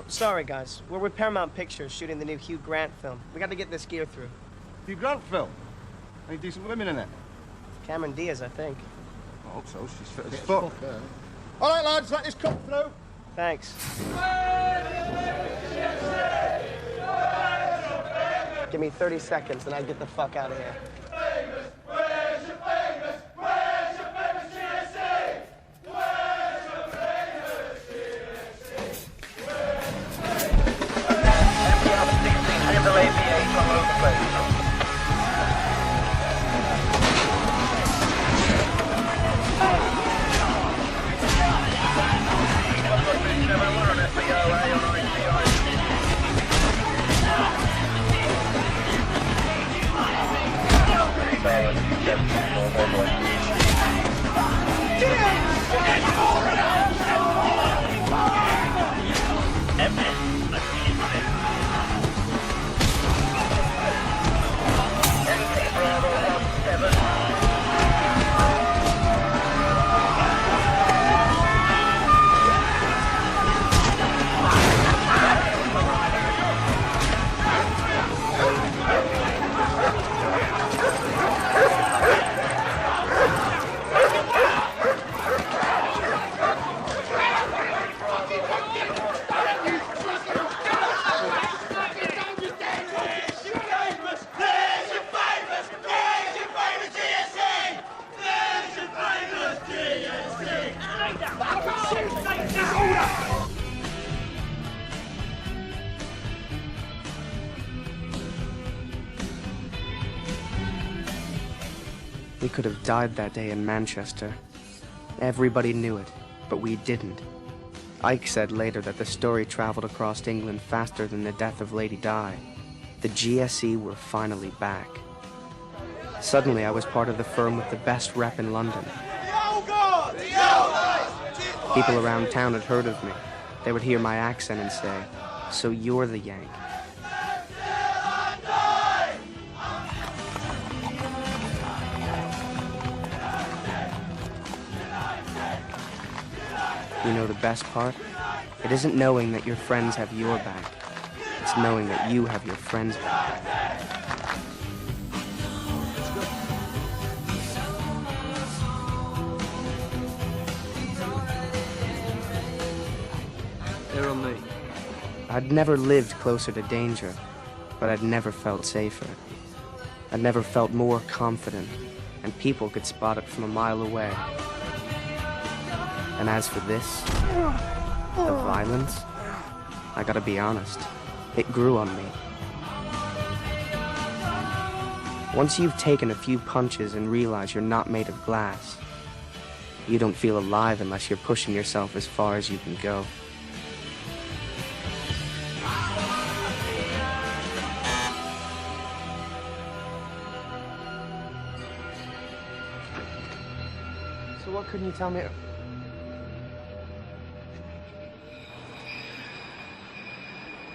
Sorry, guys. We're with Paramount Pictures shooting the new Hugh Grant film. We got to get this gear through. Hugh Grant film? Any decent women in it? Cameron Diaz, I think. I hope so. She's fit as fuck. All right, lads, let this come through. Thanks. Give me 30 seconds and I get the fuck out of here. We could have died that day in Manchester. Everybody knew it, but we didn't. Ike said later that the story traveled across England faster than the death of Lady Di. The GSE were finally back. Suddenly, I was part of the firm with the best rep in London. People around town had heard of me. They would hear my accent and say, "So you're the Yank." You know the best part? It isn't knowing that your friends have your back. It's knowing that you have your friends back. They're on me. I'd never lived closer to danger, but I'd never felt safer. I'd never felt more confident, and people could spot it from a mile away. And as for this, the violence, I gotta be honest, it grew on me. Once you've taken a few punches and realize you're not made of glass, you don't feel alive unless you're pushing yourself as far as you can go. So what couldn't you tell me?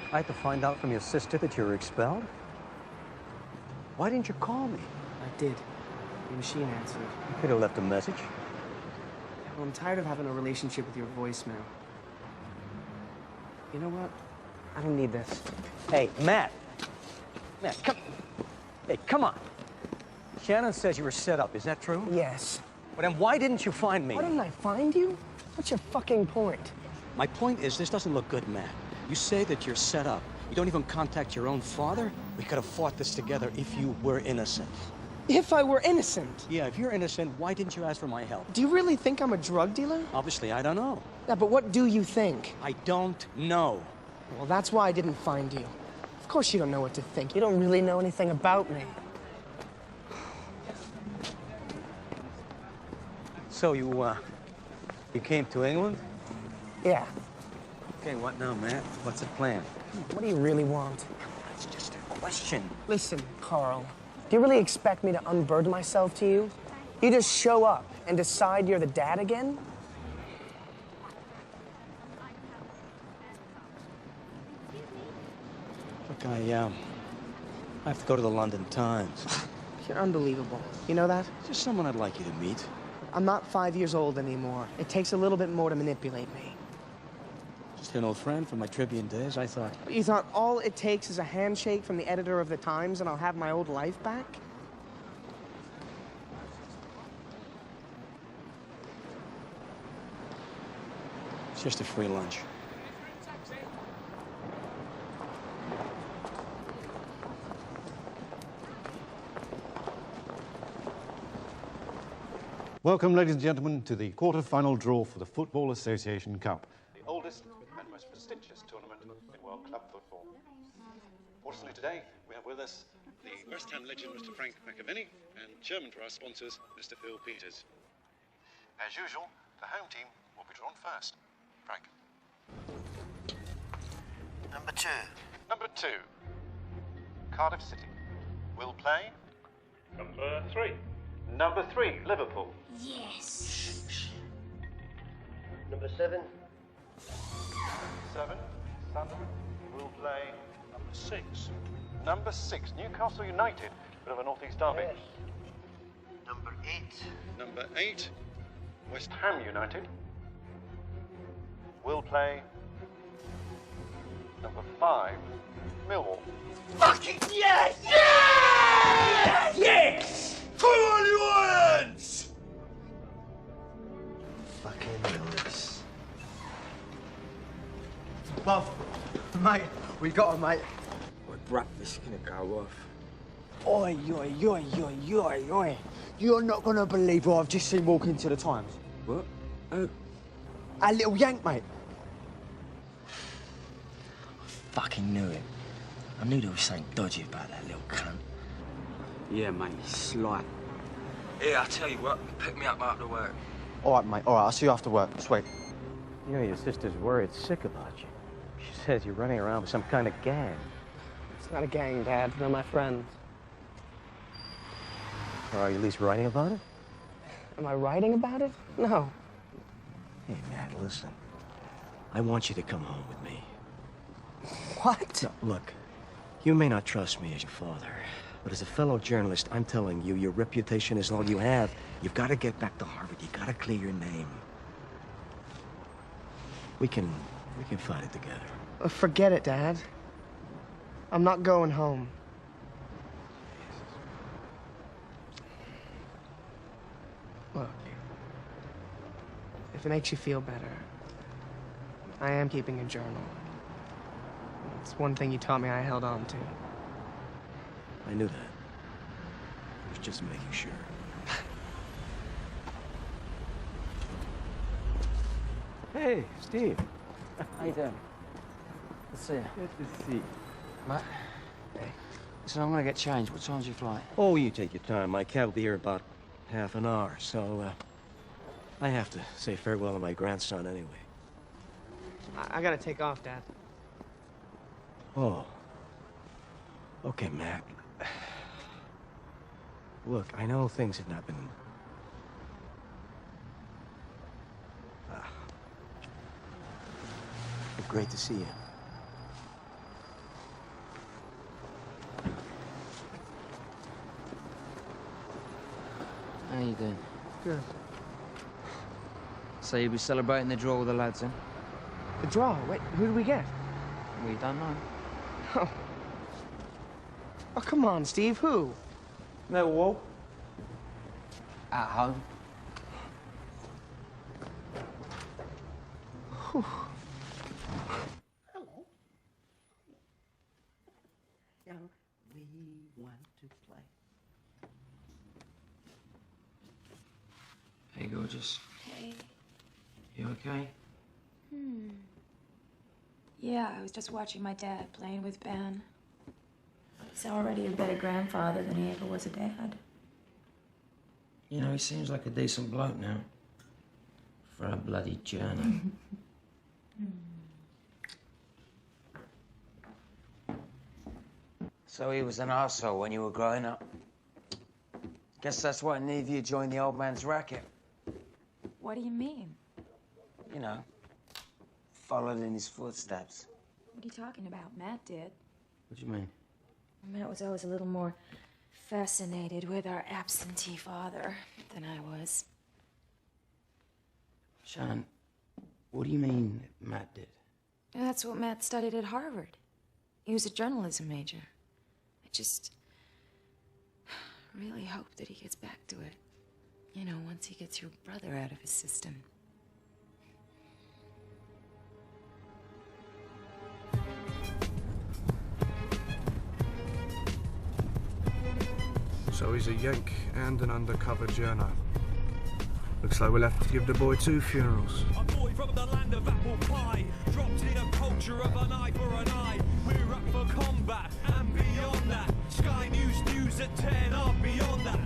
I had to find out from your sister that you were expelled? Why didn't you call me? I did. The machine answered. You could have left a message. Well, I'm tired of having a relationship with your voicemail. You know what? I don't need this. Hey, Matt. Matt, come. Hey, come on. Shannon says you were set up. Is that true? Yes. Well, then why didn't you find me? Why didn't I find you? What's your fucking point? My point is, this doesn't look good, Matt. You say that you're set up. You don't even contact your own father? We could have fought this together if you were innocent. If I were innocent? Yeah, if you're innocent, why didn't you ask for my help? Do you really think I'm a drug dealer? Obviously, I don't know. Yeah, but what do you think? I don't know. Well, that's why I didn't find you. Of course you don't know what to think. You don't really know anything about me. So you came to England? Yeah. Okay, what now, Matt? What's the plan? What do you really want? It's just a question. Listen, Carl, do you really expect me to unburden myself to you? You just show up and decide you're the dad again? Look, I have to go to the London Times. You're unbelievable. You know that? Just someone I'd like you to meet. I'm not 5 years old anymore. It takes a little bit more to manipulate me. Just an old friend from my Tribune days, I thought. You thought all it takes is a handshake from the editor of the Times and I'll have my old life back? It's just a free lunch. Welcome, ladies and gentlemen, to the quarter-final draw for the Football Association Cup, the oldest and most prestigious tournament in world club football. Fortunately today, we have with us the West Ham legend, Mr. Frank McAvenny, and chairman for our sponsors, Mr. Phil Peters. As usual, the home team will be drawn first. Frank. Number 2. Number 2, Cardiff City. Will play? Number 3. Number 3, Liverpool. Yes. Number 7. 7, Sunderland. Will play number 6. Number 6, Newcastle United. Bit of a North-East derby. Yes. Number 8. Number 8, West Ham United. Will play number 5, Millwall. Fucking yes! Yes! Yes! Come on, you Lions! Fucking Lewis. Love, mate, we got him, mate. My breakfast's gonna go off. Oi, oi, oi, oi, oi, oi. You're not gonna believe who I've just seen walk into the Times. What? Oh. Our little Yank, mate. Fucking knew it. I knew there was something dodgy about that little cunt. Yeah, mate, he's sly. Yeah, I'll tell you what, pick me up after work. All right, mate. All right, I'll see you after work. Just wait. You know, your sister's worried sick about you. She says you're running around with some kind of gang. It's not a gang, Dad. They're my friends. Or are you at least writing about it? Am I writing about it? No. Hey, Matt, listen. I want you to come home with me. What? No, look, you may not trust me as your father, but as a fellow journalist, I'm telling you, your reputation is all you have. You've got to get back to Harvard. You got to clear your name. We can fight it together. Forget it, Dad. I'm not going home. Look, if it makes you feel better, I am keeping a journal. It's one thing you taught me I held on to. I knew that. I was just making sure. Hey, Steve. How you doing? Good to see you. Good to see you. Matt? Hey. So I'm gonna get changed. What time's your flight? Oh, you take your time. My cab will be here about half an hour, so, I have to say farewell to my grandson anyway. I gotta take off, Dad. Oh. Okay, Mac. Look, I know things have not been... but great to see you. How you doing? Good. So you'll be celebrating the draw with the lads, then? The draw? Wait, who do we get? We don't know. Oh. Oh, come on, Steve. Who? Millwall. At home. Whew. Hello. Young, we want to play. Hey, gorgeous. Hey. You okay? Yeah, I was just watching my dad playing with Ben. He's already a better grandfather than he ever was a dad. You know, he seems like a decent bloke now. For a bloody journey. So he was an arsehole when you were growing up. Guess that's why neither of you joined the old man's racket. What do you mean? You know, followed in his footsteps. What are you talking about? Matt did. What do you mean? Matt was always a little more fascinated with our absentee father than I was. Shannon, what do you mean Matt did? That's what Matt studied at Harvard. He was a journalism major. I just really hope that he gets back to it. You know, once he gets your brother out of his system. So he's a Yank and an undercover journo. Looks like we'll have to give the boy 2 funerals. A boy from the land of apple pie, dropped in a culture of an eye for an eye. We're up for combat and beyond that. Sky News at 10 are beyond that.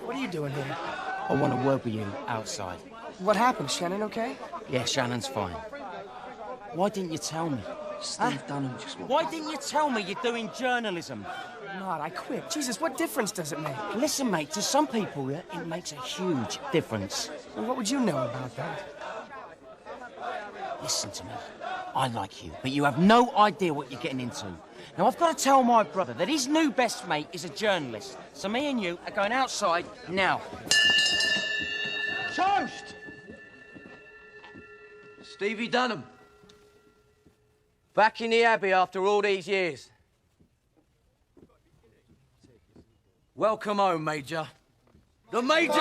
What are you doing here? I want to work with you outside. What happened? Shannon okay? Yeah, Shannon's fine. Why didn't you tell me? Steve Dunham just... Why didn't you tell me you're doing journalism? God, I quit. Jesus, what difference does it make? Listen, mate, to some people, it makes a huge difference. Well, what would you know about that? Listen to me. I like you, but you have no idea what you're getting into. Now, I've got to tell my brother that his new best mate is a journalist. So me and you are going outside now. Toast! Stevie Dunham. Back in the Abbey after all these years. Welcome home, Major. The Major!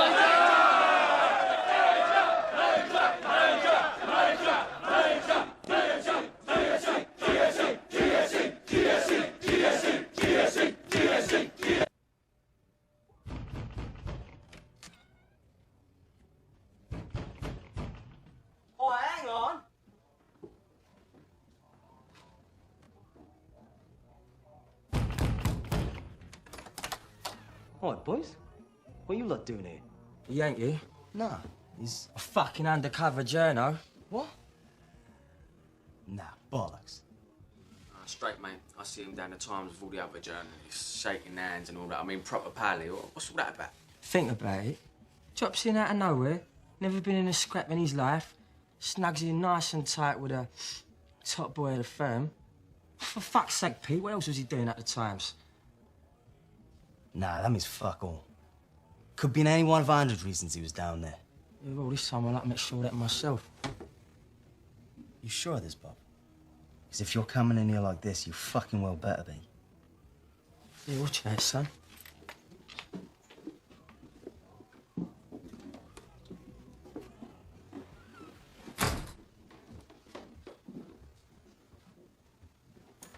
Oh, hang on. All right, boys. What you lot doing here? He ain't you? Nah. He's a fucking undercover journo. What? Nah, bollocks. Straight, mate. I see him down the Times with all the other journalists, shaking hands and all that. I mean, proper pally. What's all that about? Think about it. Drops in out of nowhere. Never been in a scrap in his life. Snugs in nice and tight with a top boy of the firm. For fuck's sake, Pete, what else was he doing at the Times? Nah, that means fuck all. Could be in any one of 100 reasons he was down there. Yeah, well, this time I'll have to make sure of that myself. You sure of this, Bob? Because if you're coming in here like this, you fucking well better be. Yeah, watch that, son.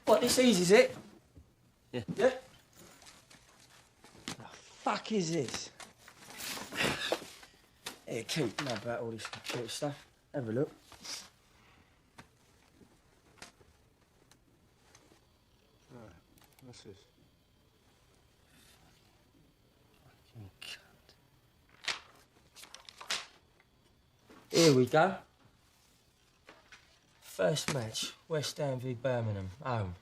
What, this easy, is it? Yeah. Yeah? The fuck is this? Here, keep. Know about all this computer stuff. Have a look. Right. What's this? Fucking cunt. Here we go. First match, West Ham v Birmingham, home.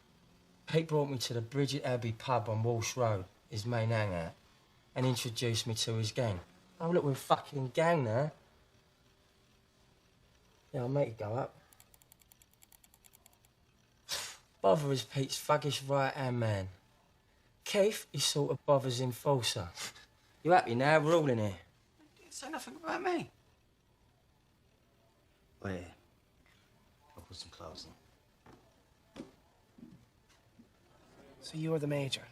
Pete brought me to the Bridget Abbey pub on Walsh Road, his main hangout, and introduced me to his gang. Oh, look, we're a fucking gang now. Yeah, I'll make it go up. Bother is Pete's thuggish right-hand man. Keith is sort of Bother's enforcer. You happy now? We're all in here. Didn't say nothing about me. Wait. I'll put some clothes on. So you were the major?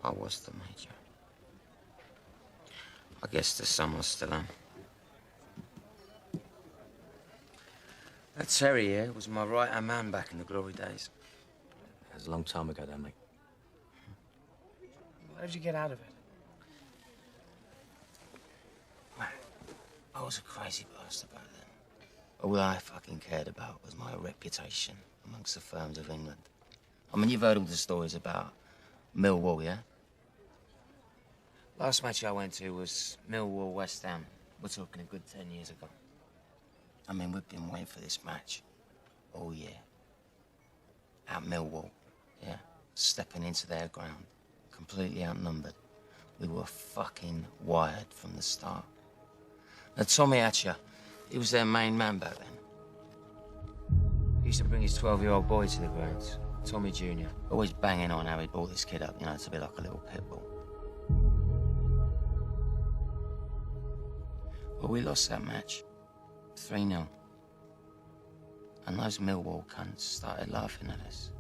I was the major. I guess the sun was still on. That Terry here was my right-hand man back in the glory days. That was a long time ago, though, mate. How did you get out of it? Well, I was a crazy bastard back then. All I fucking cared about was my reputation amongst the firms of England. I mean, you've heard all the stories about Millwall, yeah? Last match I went to was Millwall West Ham. We're talking a good 10 years ago. I mean, we've been waiting for this match all year. At Millwall, yeah? Stepping into their ground, completely outnumbered. We were fucking wired from the start. Now, Tommy Hatcher, he was their main man back then. He used to bring his 12-year-old boy to the grounds, Tommy Jr., always banging on how he'd brought this kid up, you know, to be like a little pit bull. Well, we lost that match, 3-0. And those Millwall cunts started laughing at us.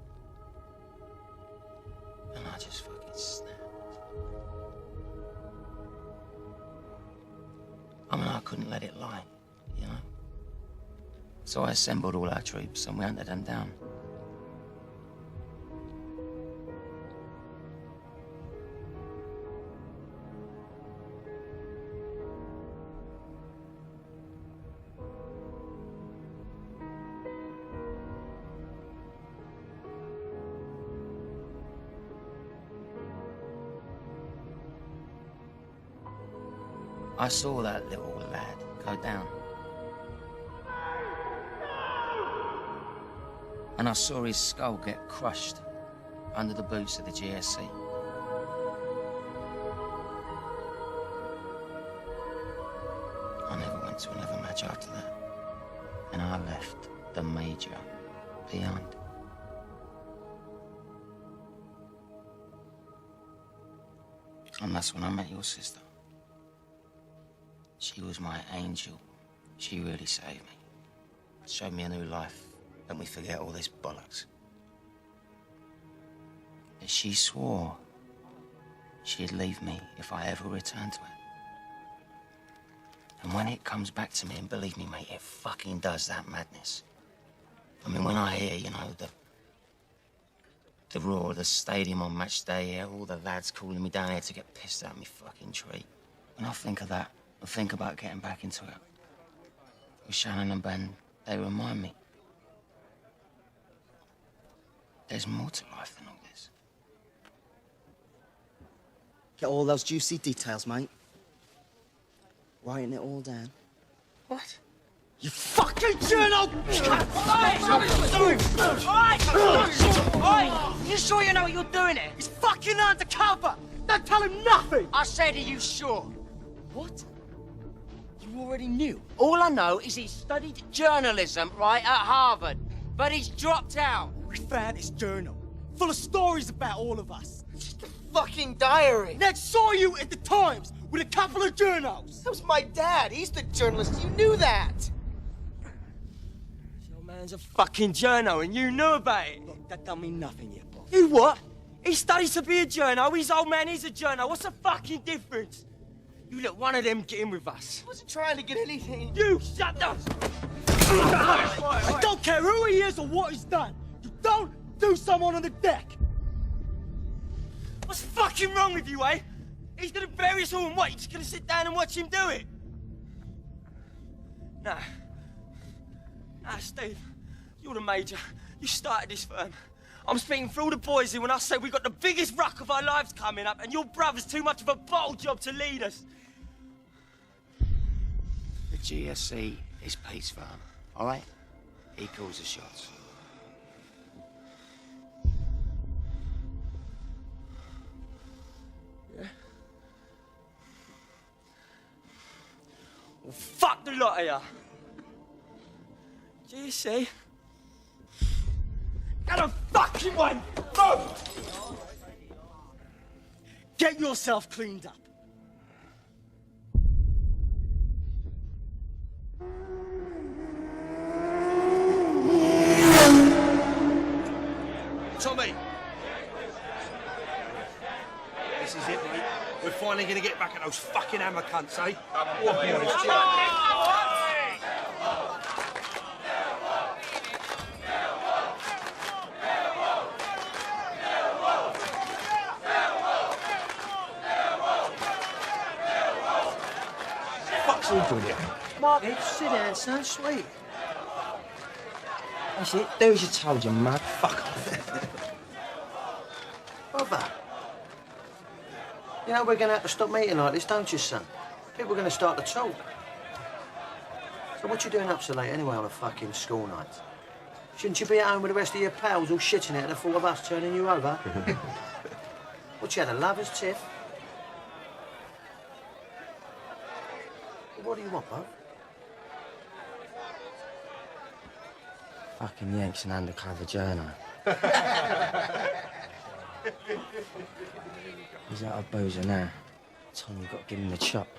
And I just fucking snapped. I mean, I couldn't let it lie, you know? So I assembled all our troops and we hunted them down. I saw that little lad go down. And I saw his skull get crushed under the boots of the GSC. I never went to another match after that. And I left the major behind. And that's when I met your sister. She was my angel. She really saved me. Showed me a new life. Let me forget all this bollocks. But she swore she'd leave me if I ever returned to it. And when it comes back to me, and believe me, mate, it fucking does that madness. I mean, when I hear, you know, the roar of the stadium on match day, yeah, all the lads calling me down here to get pissed at me fucking tree. When I think of that, I think about getting back into it. With Shannon and Ben, they remind me. There's more to life than all this. Get all those juicy details, mate. Writing it all down. What? You fucking journal! You sure you know what you're doing here? He's fucking undercover! Don't tell him nothing! I said, are you sure? What? You already knew? All I know is he studied journalism, right, at Harvard, but he's dropped out. We found his journal, full of stories about all of us. Just a fucking diary. Ned saw you at the Times with a couple of journals. That was my dad. He's the journalist. You knew that. Your man's a fucking journo and you knew about it. Look, that don't mean nothing yet, boss. You what? He studies to be a journo. His old man is a journo. What's the fucking difference? You let one of them get in with us. I wasn't trying to get anything. You shut up! I don't care who he is or what he's done. You don't do someone on the deck. What's fucking wrong with you, eh? He's gonna bury us all and what? You're just gonna sit down and watch him do it? Nah. Nah, Steve. You're the major. You started this firm. I'm speaking for all the boys here when I say we got the biggest ruck of our lives coming up and your brother's too much of a bottle job to lead us. The GSC is Pete's firm, all right? He calls the shots. Yeah? Well, fuck the lot of ya. GSC? Get a fucking one! Move! Get yourself cleaned up. Tommy! This is it, mate. We're finally gonna get back at those fucking hammer cunts, eh? What's he doing here? Marty, sit down, son. Sweet. That's it. Do as you told, you mug. Fuck off. Bother. You know we're going to have to stop meeting like this, don't you, son? People are going to start to talk. So what you doing up so late anyway on a fucking school night? Shouldn't you be at home with the rest of your pals all shitting it at the thought of us turning you over? What, you had a lover's tiff? What do you want, bub? Fucking Yanks an undercover journo. He's out of boozer now. Tom, you've got to give him the chop.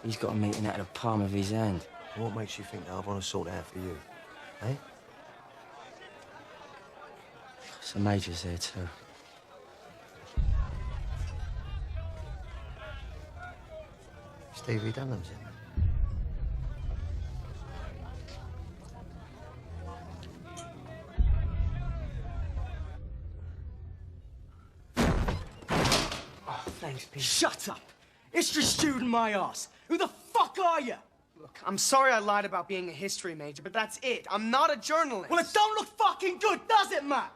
He's got a meeting out of the palm of his hand. What makes you think that I want to sort it out for you? Eh? So Major's there too. Stevie Dunham's in. Thanks, Pete. Shut up! It's just shooting my ass. Who the fuck are you? Look, I'm sorry I lied about being a history major, but that's it. I'm not a journalist. Well, it don't look fucking good, does it, Matt?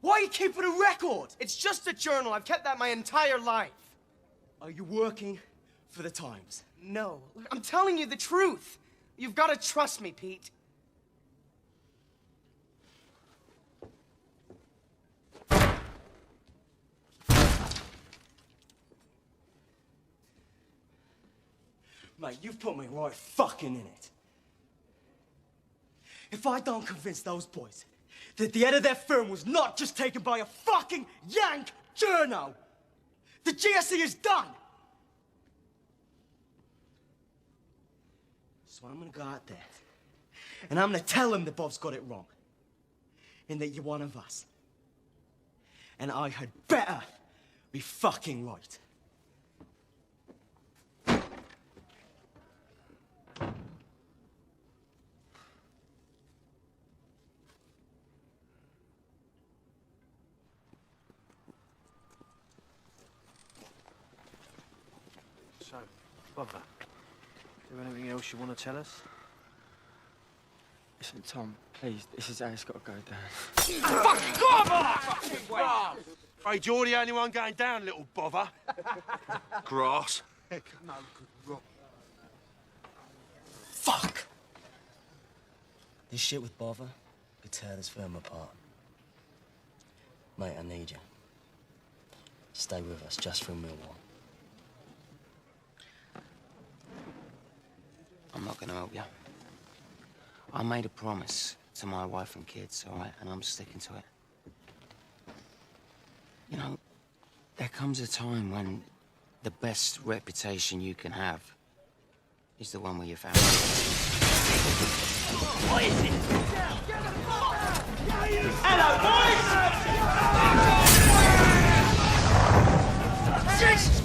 Why are you keeping a record? It's just a journal. I've kept that my entire life. Are you working for the Times? No. Look, I'm telling you the truth. You've got to trust me, Pete. Mate, you've put me right fucking in it. If I don't convince those boys that the head of their firm was not just taken by a fucking Yank journo, the GSE is done. So I'm gonna go out there and I'm gonna tell them that Bob's got it wrong and that you're one of us. And I had better be fucking right. So, Bother, is there anything else you want to tell us? Listen, Tom, please, this is how it's got to go down. Fucking God! Afraid you're the only one going down, little bother. Grass. No good rock. Fuck! This shit with Bother could tear this firm apart. Mate, I need you. Stay with us just through Millwall. I'm not going to help you. I made a promise to my wife and kids, all right? And I'm sticking to it. You know, There comes a time when the best reputation you can have is the one with your family. What is it? Hello, boys! Jesus!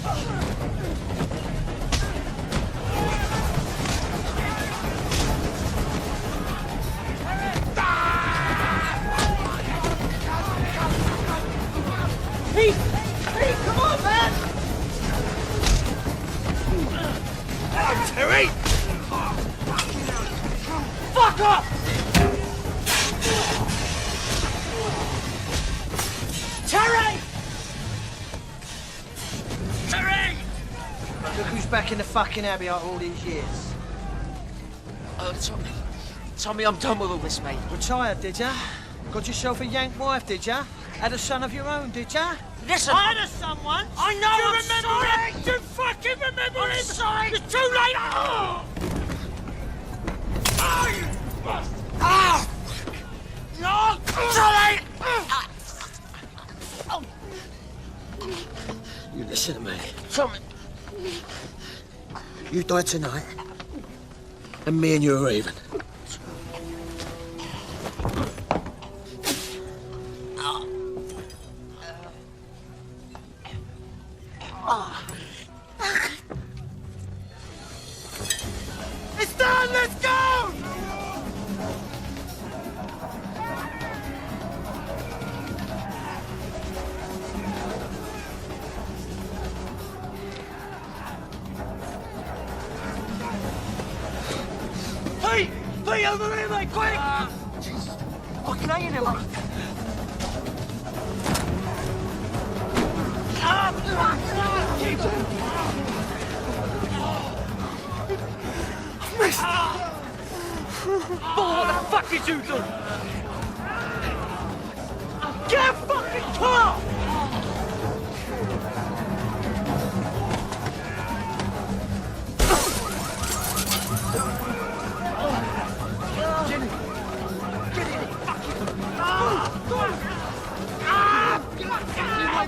Pete! Pete, come on, man! Hello, Terry! Fuck off! Terry! Terry! Look who's back in the fucking abbey after all these years. Tommy, I'm done with all this, mate. Retired, did ya? Got yourself a yank wife, did ya? Had a son of your own, did ya? Listen! I had a son once! I know! Do you I'm remember sorry! him? Do you fucking remember him? I'm sorry! It's too late! Oh! Oh, you bastard! Ah! No! Sorry! You listen to me. Tommy! You die tonight, and me and you are even. It's done! Let's go! Pete! Pete, over here, mate! Quick! Jesus. Fucking hate you, mate. Missed! What the fuck did you do? Get a fucking car! Jimmy! Get in it! Fucking...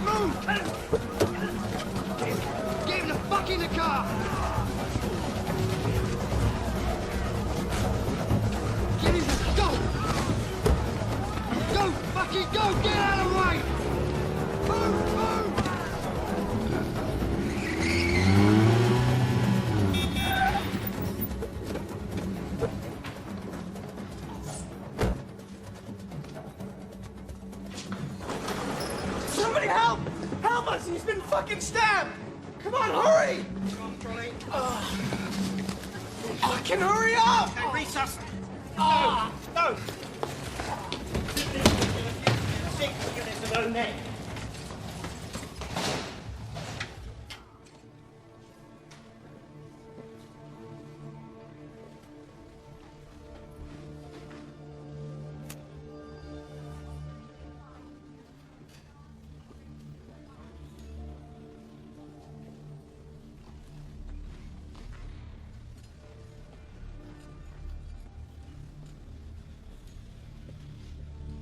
Move! Get him the fuck in the car! Get him! Go! Go! Fucking go! Get out of the way! Move! Move! Somebody help! Help us! He's been fucking stabbed! Come on, hurry! Fucking hurry up! Hey, recess! No! No!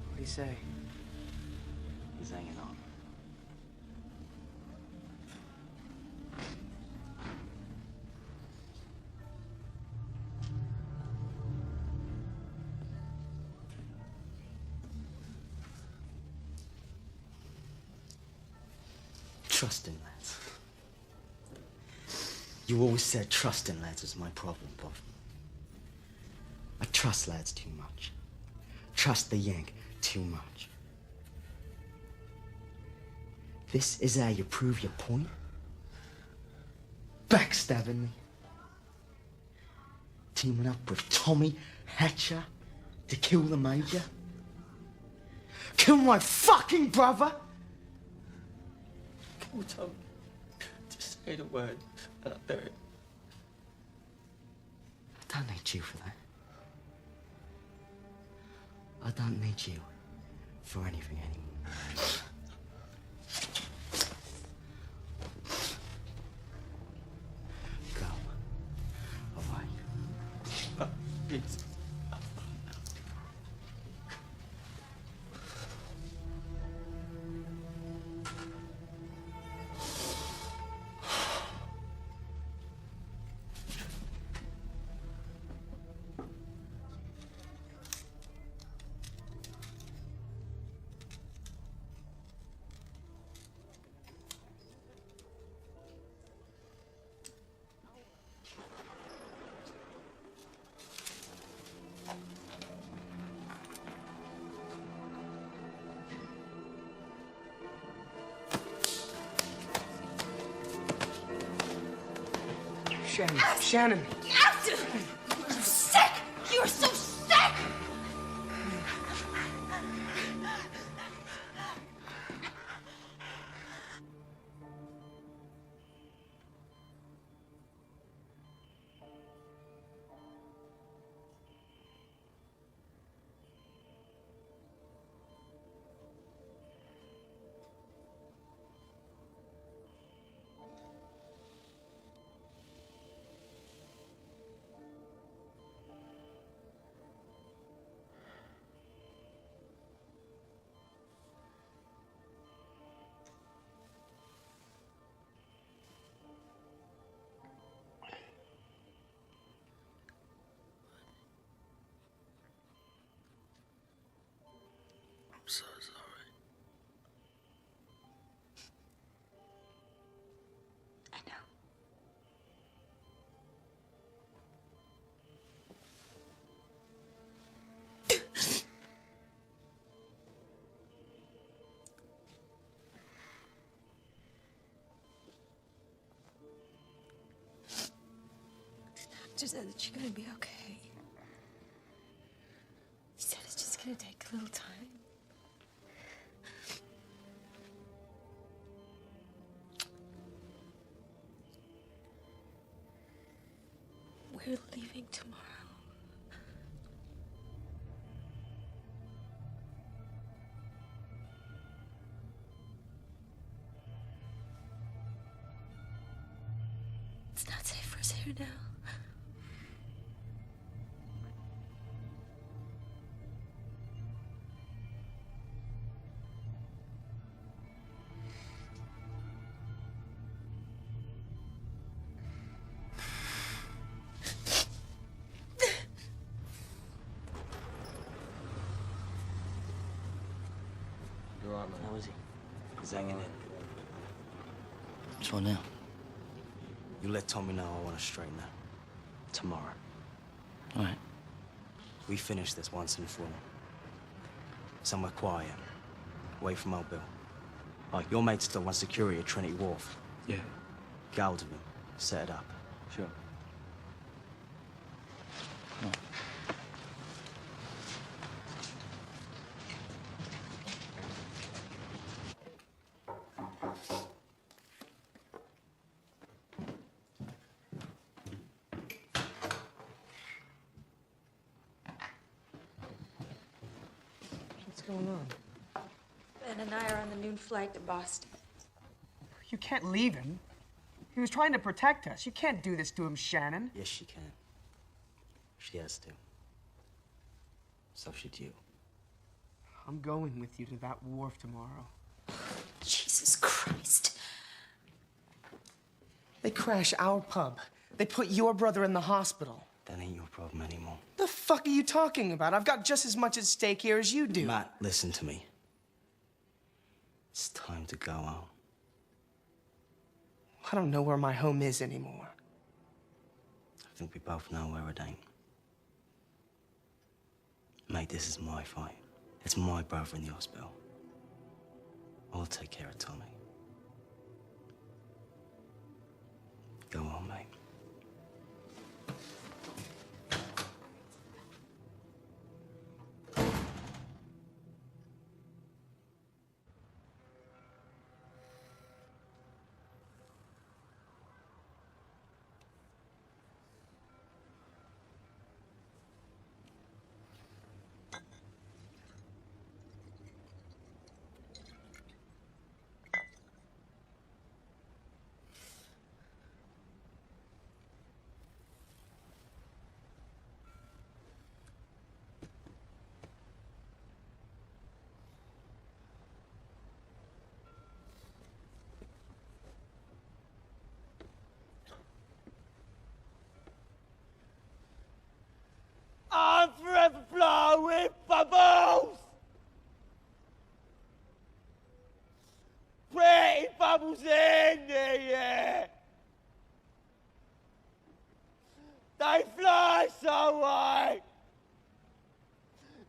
What do you say? He's hanging on. Trust in lads. You always said trust in lads was my problem, Bob. I trust lads too much. Trust the Yank too much. This is how you prove your point? Backstabbing me. Teaming up with Tommy Hatcher to kill the Major. Kill my fucking brother! Come on, Tom. Just say the word and I'll do it. I don't need you for that. I don't need you for anything anymore. Go. Away. Please. Shannon. You're sick! You're so sick! I'm so sorry. I know. The doctor said that you're gonna be okay. He said it's just gonna take a little time. We're leaving tomorrow. It's not safe for us here now. You're right, man. How is he? He's hanging in. So now? You let Tommy know I want to straighten out. Tomorrow. All right. We finish this once and for all. Somewhere quiet. Away from Mobile. Like, your mate still wants security at Trinity Wharf. Yeah. Get hold of him. Set it up. Sure. What's going on? Ben and I are on the noon flight to Boston. You can't leave him. He was trying to protect us. You can't do this to him, Shannon. Yes, she can. She has to. So should you. I'm going with you to that wharf tomorrow. Jesus Christ. They crash our pub. They put your brother in the hospital. That ain't your problem anymore. The fuck are you talking about? I've got just as much at stake here as you do. Matt, listen to me. It's time to go home. I don't know where my home is anymore. I think we both know where it ain't. Mate, this is my fight. It's my brother in the hospital. I'll take care of Tommy. Go on, mate. I'm forever blowing bubbles! Pretty bubbles in the air! They fly so high!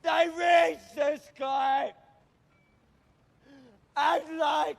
They reach the sky! And like...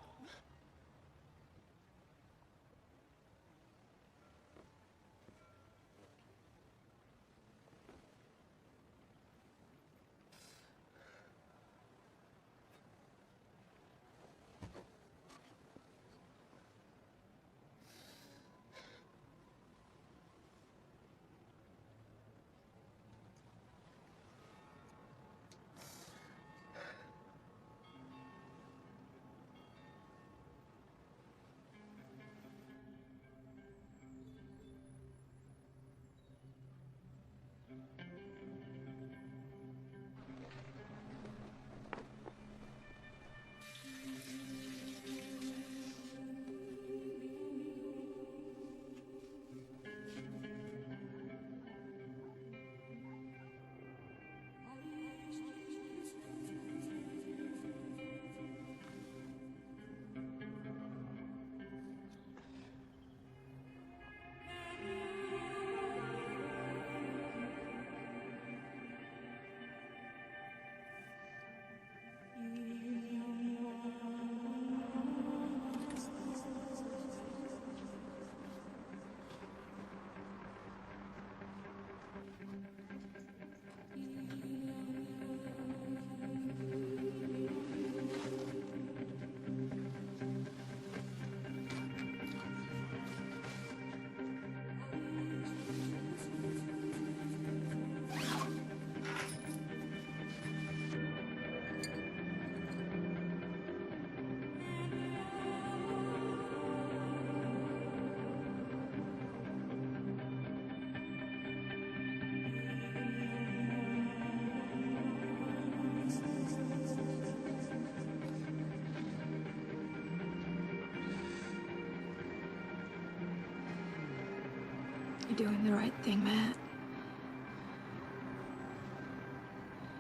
You're doing the right thing, Matt.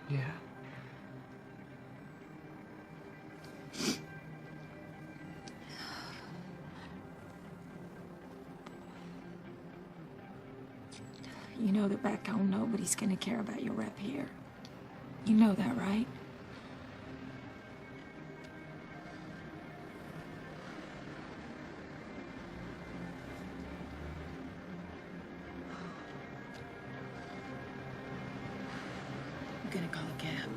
Yeah. You know that back home nobody's gonna care about your rep here. You know that, right? I'm gonna call a cab.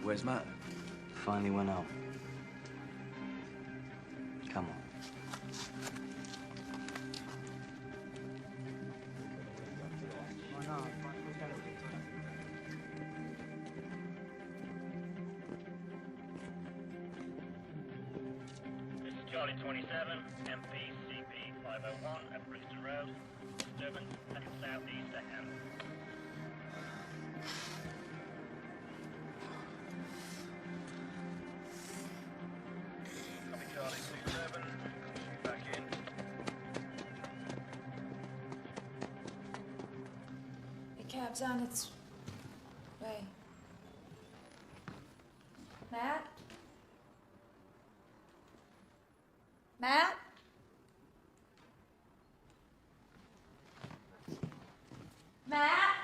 Where's Matt? Finally went home. Come on. This is Charlie 27, MPCP 501 at Bristol Road. Disturbance heading southeast to M. Copy Charlie 27, back in. The cab's on its way. Matt? Matt? Matt?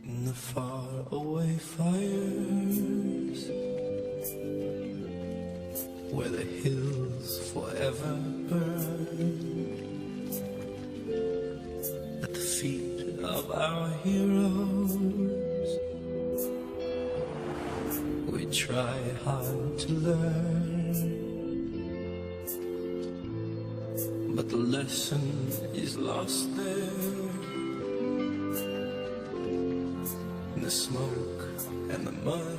In the far away fires, where the hills forever burn, at the feet of our heroes, we try hard to learn, but the lesson is lost there. The smoke and the mud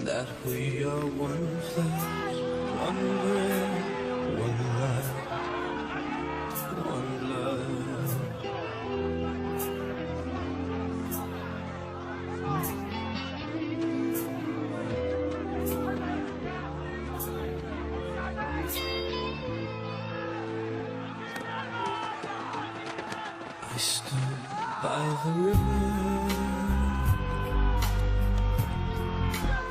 that we are one flesh, one breath, one life, one blood. I stood by the river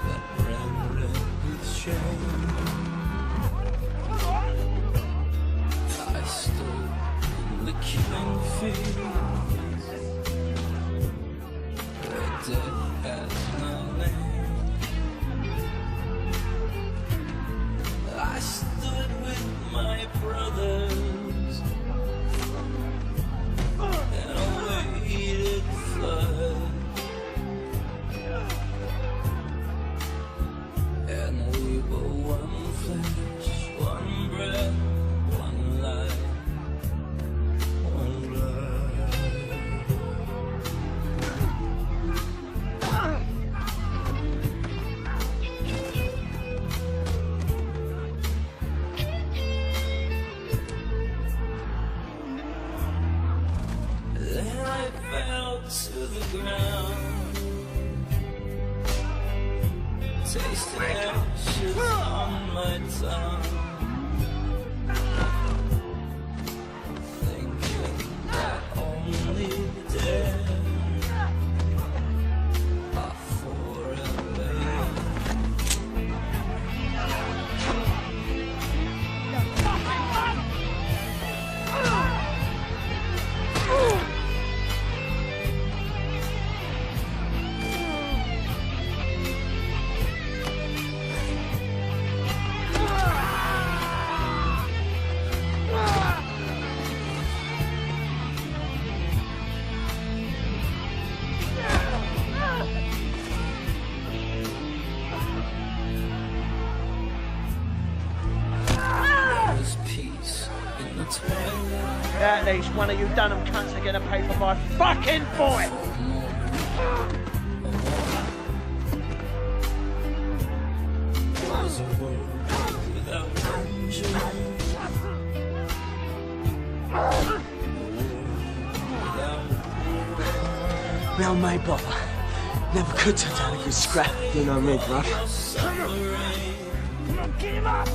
that ran red with shame. I stood in the killing fields where death has no name. I stood with my brothers and awaited flood, and we were one flesh, one breath, one life, one blood. Then I fell to the ground, tasted ashes on my tongue, thinking that only dead are forever young. At least one of you Dunham cunts are gonna pay for my fucking boy! Well made, brother. Never could turn down a good scrap. You know me, bruv. Come on, get him up!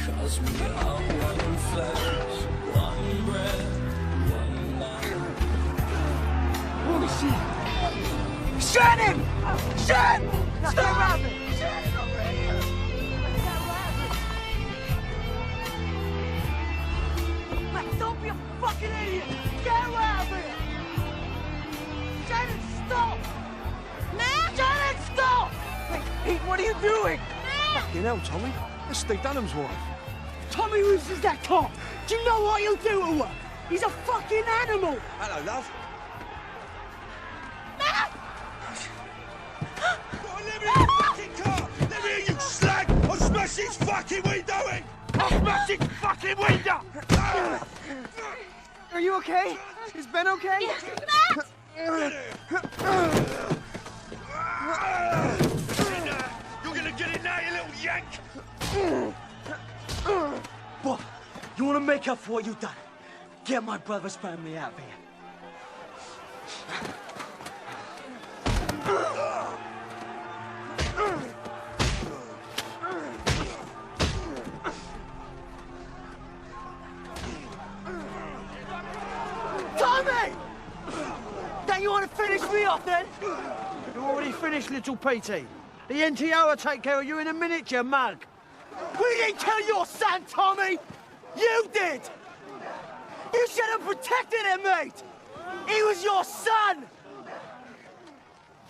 Cause we are one flesh, one breath, one life. Holy shit! Shoot him! Shoot! Stay around me! Don't be a fucking idiot! Get out of here! Shannon, stop! Man! Shannon, stop! Hey, Pete, what are you doing? Fucking hell, Tommy. That's Steve Dunham's wife. Tommy Roos is that cop. Do you know what he'll do to her? He's a fucking animal. Hello, love. Let me in the fucking car! Let me in, you slag! I'll smash his fucking window in! I'll smash his fucking window! Are you okay? Is Ben okay? You're gonna get it now, you little yank! Boy, you want to make up for what you've done? Get my brother's family out of here. Tommy! Don't you want to finish me off then? You already finished, little Petey. The NTO will take care of you in a minute, you mug. We didn't kill your son, Tommy! You did! You should have protected him, mate! He was your son!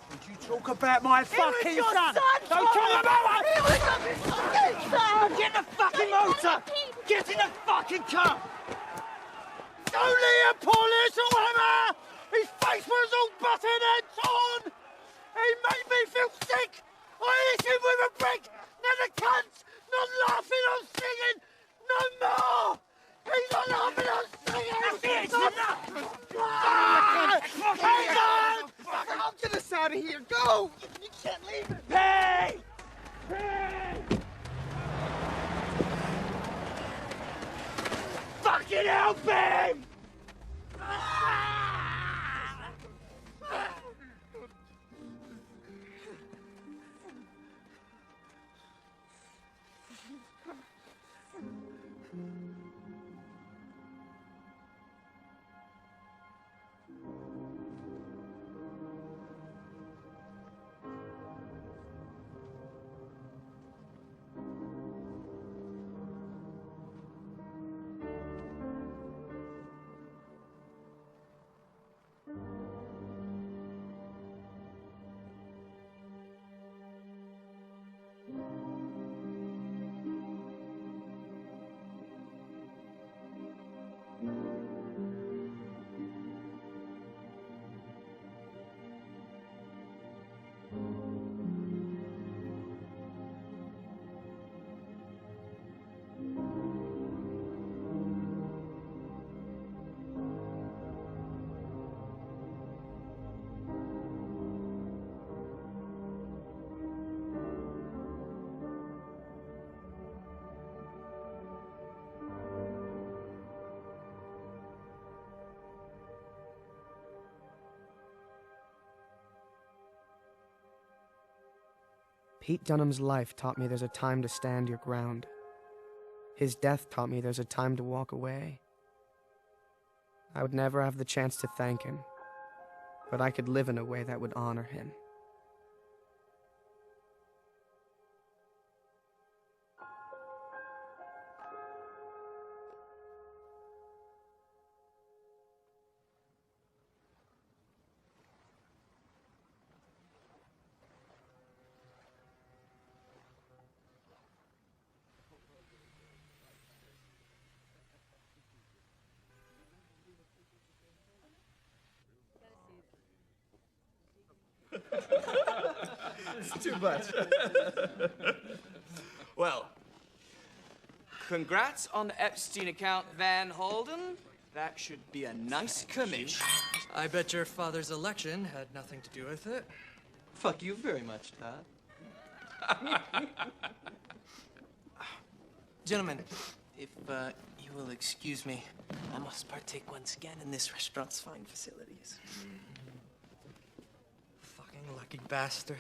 Don't you talk about my fucking He was your son! son, Don't Tommy! talk about my... He was your fucking son! Get in the fucking motor! Get in the fucking car! Only a poor little hammer! His face was all buttered and torn! He made me feel sick! I hit him with a brick! Now the cunt's not laughing or singing no more! He's not laughing or singing! That's it! It's enough! Hang on! I'll get us out of here! Go! You can't leave it! Hey! Hey! Fucking help him! Pete Dunham's life taught me there's a time to stand your ground. His death taught me there's a time to walk away. I would never have the chance to thank him, but I could live in a way that would honor him. It's too much. Well, congrats on the Epstein account, Van Holden. That should be a nice commission. I bet your father's election had nothing to do with it. Fuck you very much, Todd. Gentlemen, if you will excuse me, I must partake once again in this restaurant's fine facilities. Fucking lucky bastard.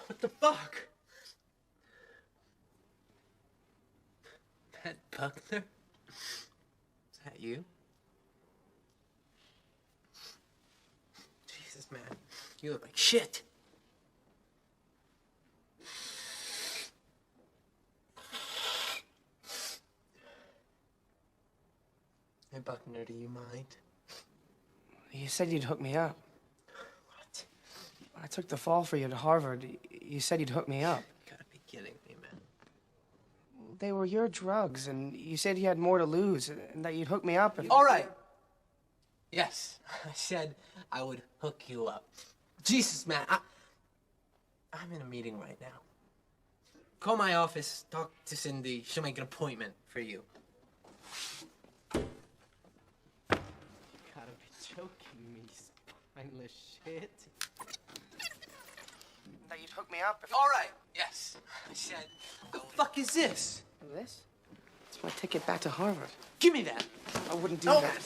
What the fuck? Matt Buckner? Is that you? Jesus, man. You look like shit. Hey, Buckner, do you mind? You said you'd hook me up. What? I took the fall for you at Harvard. You said you'd hook me up. You gotta be kidding me, man. They were your drugs, and you said you had more to lose, and that you'd hook me up if... All right. Yes, I said I would hook you up. Jesus, man, I'm in a meeting right now. Call my office, talk to Cindy. She'll make an appointment for you. You gotta be joking me, spineless shit. That you'd hook me up if... All right, yes. I said, the fuck is this? This? It's my ticket back to Harvard. Give me that. I wouldn't do that.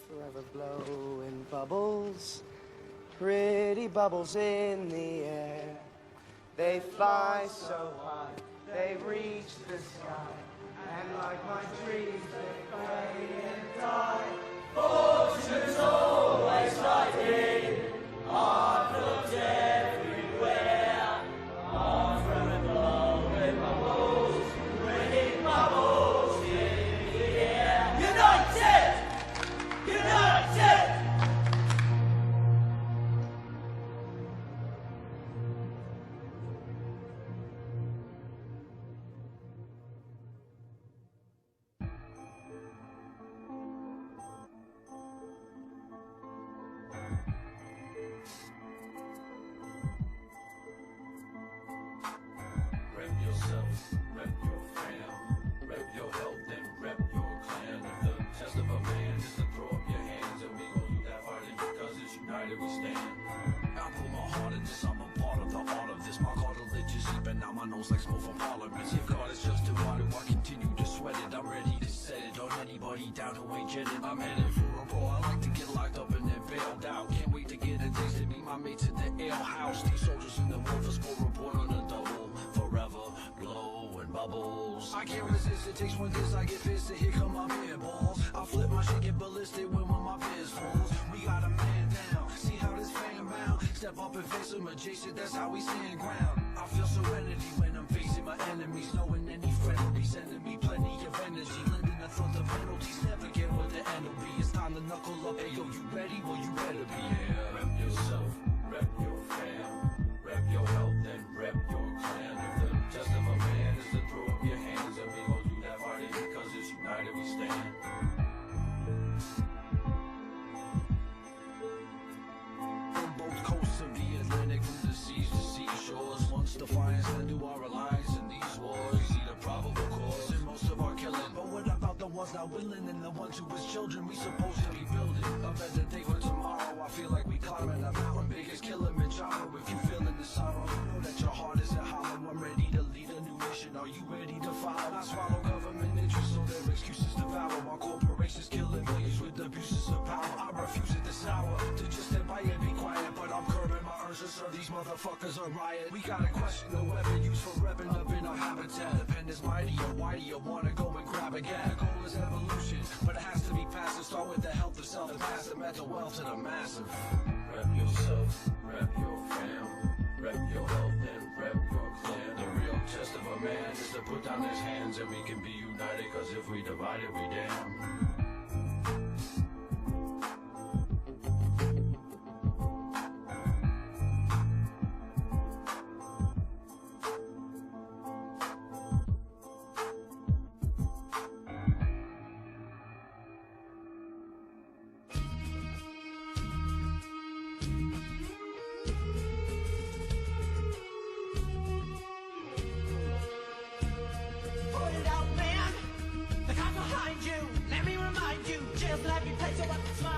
Forever blowing bubbles, pretty bubbles in the air. They fly so high, they reach the sky, and like my dreams, they fade and die. Fortune's always lighting, I've looked everywhere. I'm forever blowing bubbles, pretty bubbles in the air. United! United! Rep yourself, rep your fam, rep your health and rep your clan. If the test of a man is to throw up your hands, and we gon' do that fighting because it's united we stand. I put my heart in this, I'm a part of the art of this. My cartilage is seeping out my nose like smoke from parliaments. If God is just too hard, I continue to sweat it. I'm ready to set it on anybody down who ain't jetting. I'm headed for a brawl. I like to get locked up and then bailed out. Can't wait to get a taste to meet my mates at the ale house. These soldiers in the war for score report on the double. Forever blowing bubbles. I can't resist, it takes one kiss, I get pissed, and here come my beer balls. I flip my shit, get ballistic when one of my beers falls. We got a man down, see how this fan bound. Step up and face him adjacent, that's how we stand ground. I feel serenity when I'm facing my enemies, knowing any friend will be sending me plenty of energy. Lending a thought the penalties, never get what the end will be. It's time to knuckle up, hey yo, you ready? Well, you better be. Yeah, rep yourself, rep your fam, rep your health and rep your clan. If the test of a man is to throw up your hands, and we gon' do that fighting because it's united we stand. From both coasts of the Atlantic, from the seas to seashores, once defiance, then to our not willing, and the ones who was children, we supposed to be building a better day for tomorrow. I feel like we climbing a mountain, big as Kilimanjaro. If you feeling the sorrow, know that your heart is at hollow. I'm ready to lead a new mission. Are you ready to follow? I swallow government interest, so their excuses devour. While corporations killing millions with abuses of power. I refuse at this hour to just stand by and be quiet, but I'm curbing my urge to serve these motherfuckers a riot. We gotta question the weapon used for revving up in our habitat. The pen is mighty, or why do you wanna go and grab again? The goal is evolution, but it has to be passive. Start with the health of self and pass the mental wealth to the massive. Rep yourself, rep your fam, rep your health and rep your clan. The real test of a man is to put down his hands, and we can be united, cause if we divided, we damn. Put it out, man. The cops behind you. Let me remind you. Jail's not every place, so I can smile.